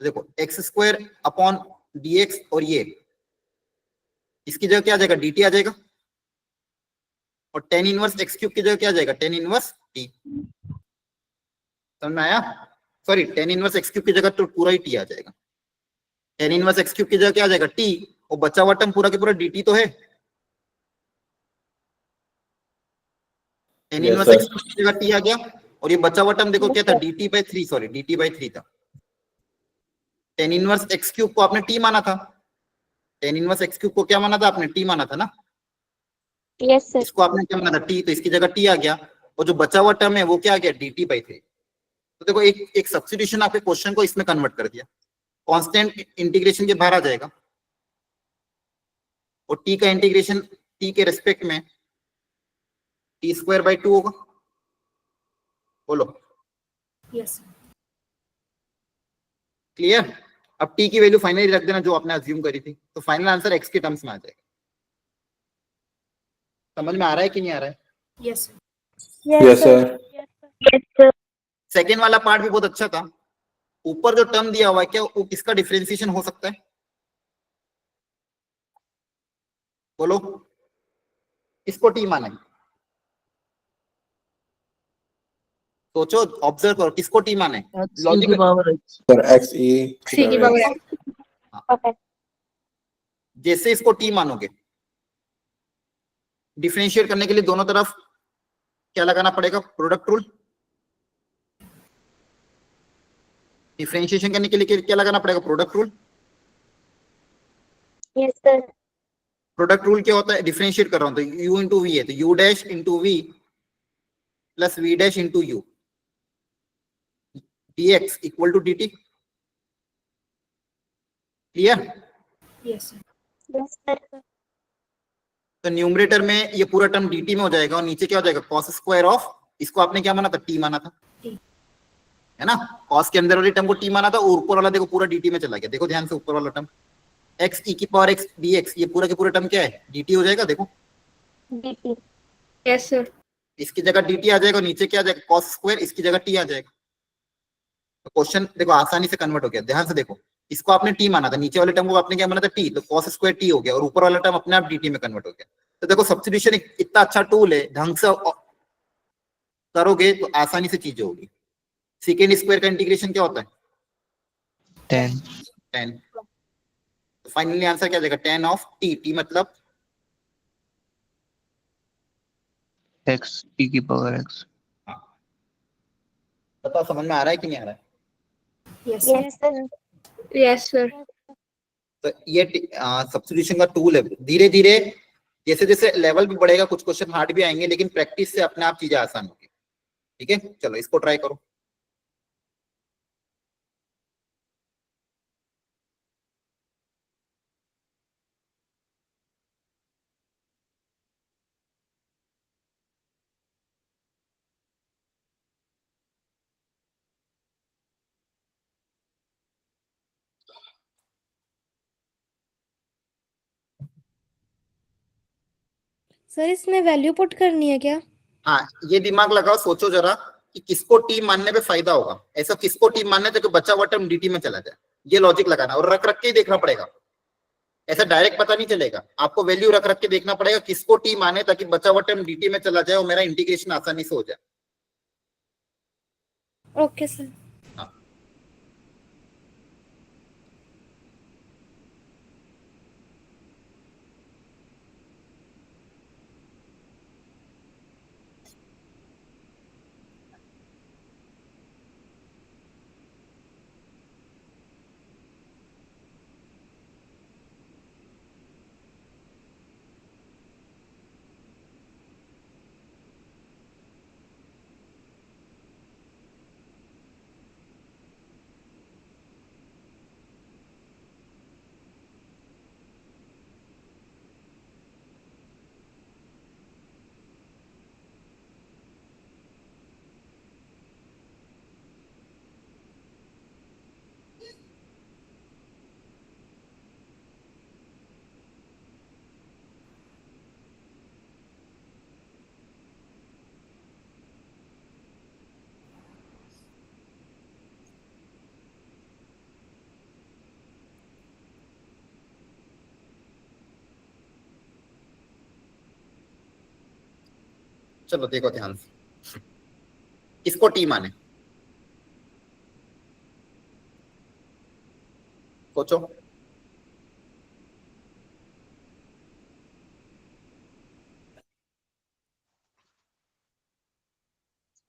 S1: देखो एक्स स्क्वायर अपॉन dx, और ये इसकी जगह क्या आ जाएगा? dt आ जाएगा, और tan इनवर्स एक्स क्यूब की जगह क्या आ जाएगा? tan inverse t। समझ में आया? Sorry, tan inverse x cube की जगह तो पूरा ही t आ जाएगा। tan इनवर्स एक्स क्यूब की जगह क्या आ जाएगा? t, और बचा हुआ टर्म पूरा के पूरा dt तो है। tan
S6: Yes,
S1: inverse
S6: sir.
S1: X cube की जगह t आ गया, और ये बचा हुआ टर्म देखो क्या था? dt/3, सॉरी dt/3 था। tan इनवर्स एक्स क्यूब को आपने t माना था, tan इनवर्स एक्स क्यूब को क्या माना था आपने? t माना था ना।
S7: Yes, sir.
S1: इसको आपने क्या माना था? t, तो इसकी जगह t आ गया, और जो बचा हुआ टर्म है वो क्या आ गया? dt/3। तो देखो एक सब्स्टिट्यूशन आपके क्वेश्चन को इसमें कन्वर्ट कर दिया, कांस्टेंट इंटीग्रेशन के बाहर आ जाएगा, और t का इंटीग्रेशन t के रेस्पेक्ट में t²/2 होगा। बोलो
S4: Yes, sir.
S1: क्लियर? अब t की वैल्यू फाइनली रख देना जो आपने अज्यूम करी थी, तो फाइनल आंसर x के टर्म्स में आ जाएगा। समझ में आ रहा है कि नहीं आ रहा है?
S4: Yes, sir.
S6: Yes, sir.
S7: Yes, sir.
S1: Second वाला पार्ट भी बहुत अच्छा था। ऊपर जो टर्म दिया हुआ है, क्या वो किसका डिफरेंशिएशन हो सकता है? बोलो किसको टी माने? सोचो, ऑब्जर्व करो, किसको टी माने?
S5: x की power x।
S6: Sir, XE.
S4: C की power x.
S7: Okay.
S1: जैसे इसको टी मानोगे, डिफरेंशिएट करने के लिए दोनों तरफ क्या लगाना पड़ेगा? Product rule. डिफरेंशिएशन करने के लिए क्या लगाना पड़ेगा? Product rule.
S7: Yes, sir.
S1: Product rule क्या होता है? डिफरेंशिएट कर रहा हूं तो u इंटू वी है, तो u dash into v plus v dash into u dx equal to dt। Clear?
S4: Yes, sir.
S7: Yes, sir.
S1: तो न्यूमरेटर में ये पूरा टर्म dt में हो जाएगा, और नीचे क्या हो जाएगा? cos स्क्वायर ऑफ, इसको आपने क्या माना था? t माना था,
S4: T.
S1: है ना? cos के अंदर वाली टर्म को t माना था, और ऊपर वाला देखो पूरा dt में चला गया। देखो ध्यान से, ऊपर वाला टर्म x e की पावर x dx, ये पूरा के पूरा टर्म क्या है? dt हो जाएगा। देखो
S7: DT.
S4: Yes, sir.
S1: इसकी जगह dt आ जाएगा, और नीचे क्या आ जाएगा? cos स्क्वायर, इसकी जगह t आ जाएगा। तो क्वेश्चन देखो आसानी से कन्वर्ट हो गया। ध्यान से देखो, इसको आपने t माना था, नीचे वाले टर्म को आपने क्या माना था? t, तो cos स्क्वायर t हो गया, और ऊपर वाला टर्म अपने आप dt में कन्वर्ट हो गया। तो देखो सब्स्टिट्यूशन इतना अच्छा टूल है, ढंग से करोगे तो आसानी से चीजें होगी। सेकेंड स्क्वायर का इंटीग्रेशन क्या होता है? 10। तो फाइनली आंसर क्या जाएगा? 10 ऑफ t मतलब
S9: x t की पावर x।
S1: बताओ समझ में आ रहा है कि नहीं आ रहा है?
S4: Yes, sir.
S7: Yes, sir.
S4: Yes, sir.
S1: तो ये सब्स्टिट्यूशन का टूल है। धीरे धीरे जैसे जैसे लेवल भी बढ़ेगा, कुछ क्वेश्चन हार्ड भी आएंगे, लेकिन प्रैक्टिस से अपने आप चीजें आसान होगी। ठीक है, चलो इसको ट्राई करो।
S10: सर इसमें वैल्यू पुट करनी है क्या?
S1: हाँ, ये दिमाग लगाओ, सोचो जरा कि किसको टी मानने पे फायदा होगा, ऐसा किसको टी मानने ताकि बचा हुआ टर्म डीटी में चला जाए। ये लॉजिक लगाना और रख रख के ही देखना पड़ेगा, ऐसा डायरेक्ट पता नहीं चलेगा, आपको वैल्यू रख रख के देखना पड़ेगा किसको टी माने ताकि बचा हुआ टर्म डीटी में चला जाए और मेरा इंटीग्रेशन आसानी से हो जाए।
S10: Okay sir.
S1: चलो देखो ध्यान से, किसको टी माने, सोचो।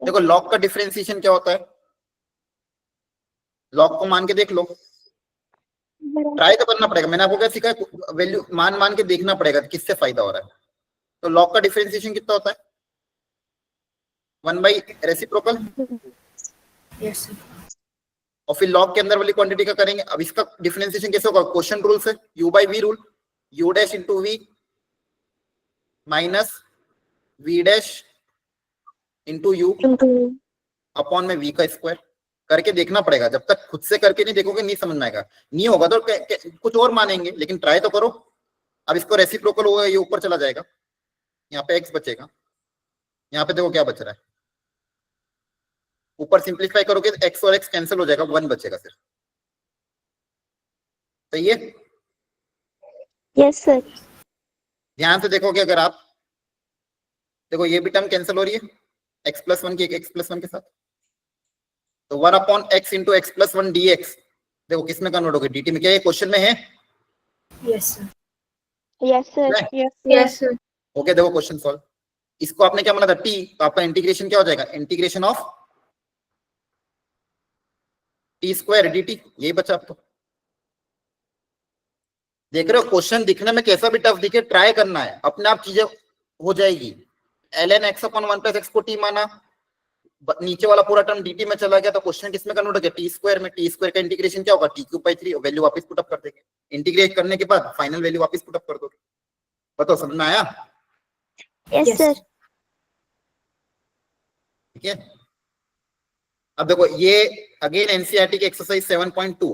S1: देखो लॉग का डिफरेंशिएशन क्या होता है, लॉग को मान के देख लो, ट्राई तो करना पड़ेगा, मैंने आपको क्या सिखाया, वैल्यू मान मान के देखना पड़ेगा किससे फायदा हो रहा है। तो लॉग का डिफरेंशिएशन कितना होता है, 1 by रेसिप्रोकल।
S4: Yes sir.
S1: और फिर लॉग के अंदर वाली क्वांटिटी का करेंगे। अब इसका डिफरेंशिएशन कैसे होगा, क्वेश्चन रूल से, u by v rule, u dash into v minus v dash into u upon में v का स्क्वायर। करके देखना पड़ेगा, जब तक खुद से करके नहीं देखोगे नहीं समझ में आएगा, नहीं होगा तो कुछ और मानेंगे, लेकिन ट्राई तो करो। अब इसको रेसिप्रोकल होगा, ये ऊपर चला जाएगा, यहाँ पे x बचेगा, यहाँ पे देखो क्या बच रहा है, ऊपर सिंप्लीफाई करोगे तो x और x कैंसिल हो जाएगा, 1 बचेगा सिर्फ। सही है?
S7: Yes sir.
S1: ध्यान से देखोगे, अगर आप देखो ये भी टर्म कैंसिल हो रही है, x प्लस 1 की x प्लस 1 के साथ, तो 1 upon x into x plus 1 dx, देखो किसमें कन्वर्ट होगी, dt में। क्या ये क्वेश्चन में है?
S4: Yes sir.
S7: Yes sir.
S4: Yes sir.
S1: Okay, देखो क्वेश्चन सॉल्व। इसको आपने क्या माना था, t, तो आपका इंटीग्रेशन क्या हो जाएगा, integration of t square dt, यही बचा आपको। देख रहे हो, क्वेश्चन दिखने में कैसा भी टफ दिखे, ट्राई करना है, अपने आप चीजें हो जाएगी। ln x upon 1 plus x को t माना, नीचे वाला पूरा टर्म dt में चला गया, तो क्वेश्चन किसमें कन्वर्ट हो गया, टी स्क्वायर में। टी स्क्वायर का इंटीग्रेशन क्या होगा, t³ 3, वैल्यू वापस पुट अप कर देंगे, इंटीग्रेट करने के बाद फाइनल वैल्यू वापस पुट अप कर दोगे। बताओ समझ में आया?
S7: Yes sir.
S1: ठीक है, अब देखो ये अगेन एनसीईआरटी की एक्सरसाइज 7.2,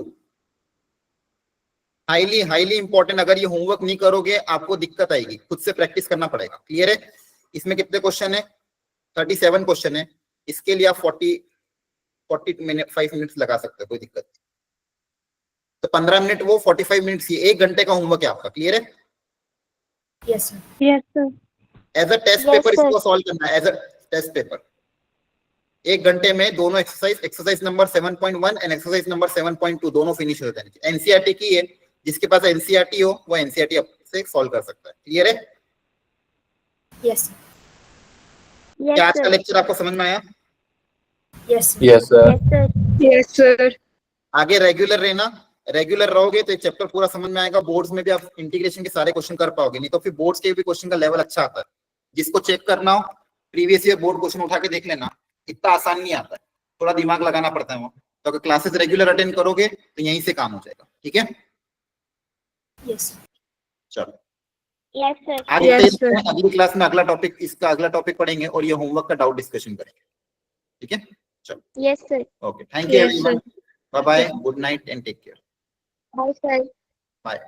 S1: हाईली हाईली इंपॉर्टेंट। अगर ये होमवर्क नहीं करोगे आपको दिक्कत आएगी, खुद से प्रैक्टिस करना पड़ेगा। क्लियर है? इसमें कितने क्वेश्चन है, 37 क्वेश्चन है। इसके लिए आप 40 मिनट 5 मिनट्स लगा सकते हो, कोई दिक्कत नहीं। तो 15 मिनट वो, 45 मिनट्स ये, 1 घंटे का होमवर्क है आपका। क्लियर है?
S4: Yes sir.
S7: Yes sir.
S1: As a test
S7: Yes,
S1: paper
S7: sir.
S1: इसको सॉल्व करना है, एज अ टेस्ट पेपर। 1 घंटे में दोनों exercise number 7.1 and exercise number 7.2 दोनों फिनिश हो जाने चाहिए। एनसीईआरटी की है, जिसके पास एनसीईआरटी हो वो एनसीईआरटी से सॉल्व कर सकता है। क्लियर है?
S4: Yes sir.
S1: क्या आज का लेक्चर आपको समझ में आया?
S4: Yes
S8: yes sir.
S7: Yes sir.
S2: Yes sir.
S1: आगे रेगुलर रहना, रेगुलर रहोगे तो चैप्टर पूरा समझ में आएगा। बोर्ड्स में भी आप इंटीग्रेशन के सारे क्वेश्चन कर पाओगे, नहीं तो फिर बोर्ड्स के भी क्वेश्चन का लेवल अच्छा आता है। जिसको चेक करना हो प्रीवियस ईयर बोर्ड क्वेश्चन उठा के देख लेना, इतना आसान नहीं आता है, थोड़ा दिमाग लगाना पड़ता है वो। तो अगर क्लासेस रेगुलर अटेंड करोगे तो यहीं से काम हो जाएगा, ठीक है।
S4: Yes.
S1: चलो
S7: Yes, sir.
S1: आज
S5: Yes,
S1: इतना ही है। अगली क्लास में अगला टॉपिक, इसका अगला टॉपिक पढ़ेंगे और ये होमवर्क का डाउट डिस्कशन करेंगे, ठीक है।
S7: Yes, sir.
S1: Okay, thank you
S5: Yes,
S1: everyone, bye bye, good night and take care,
S7: Bye, sir.
S1: Bye.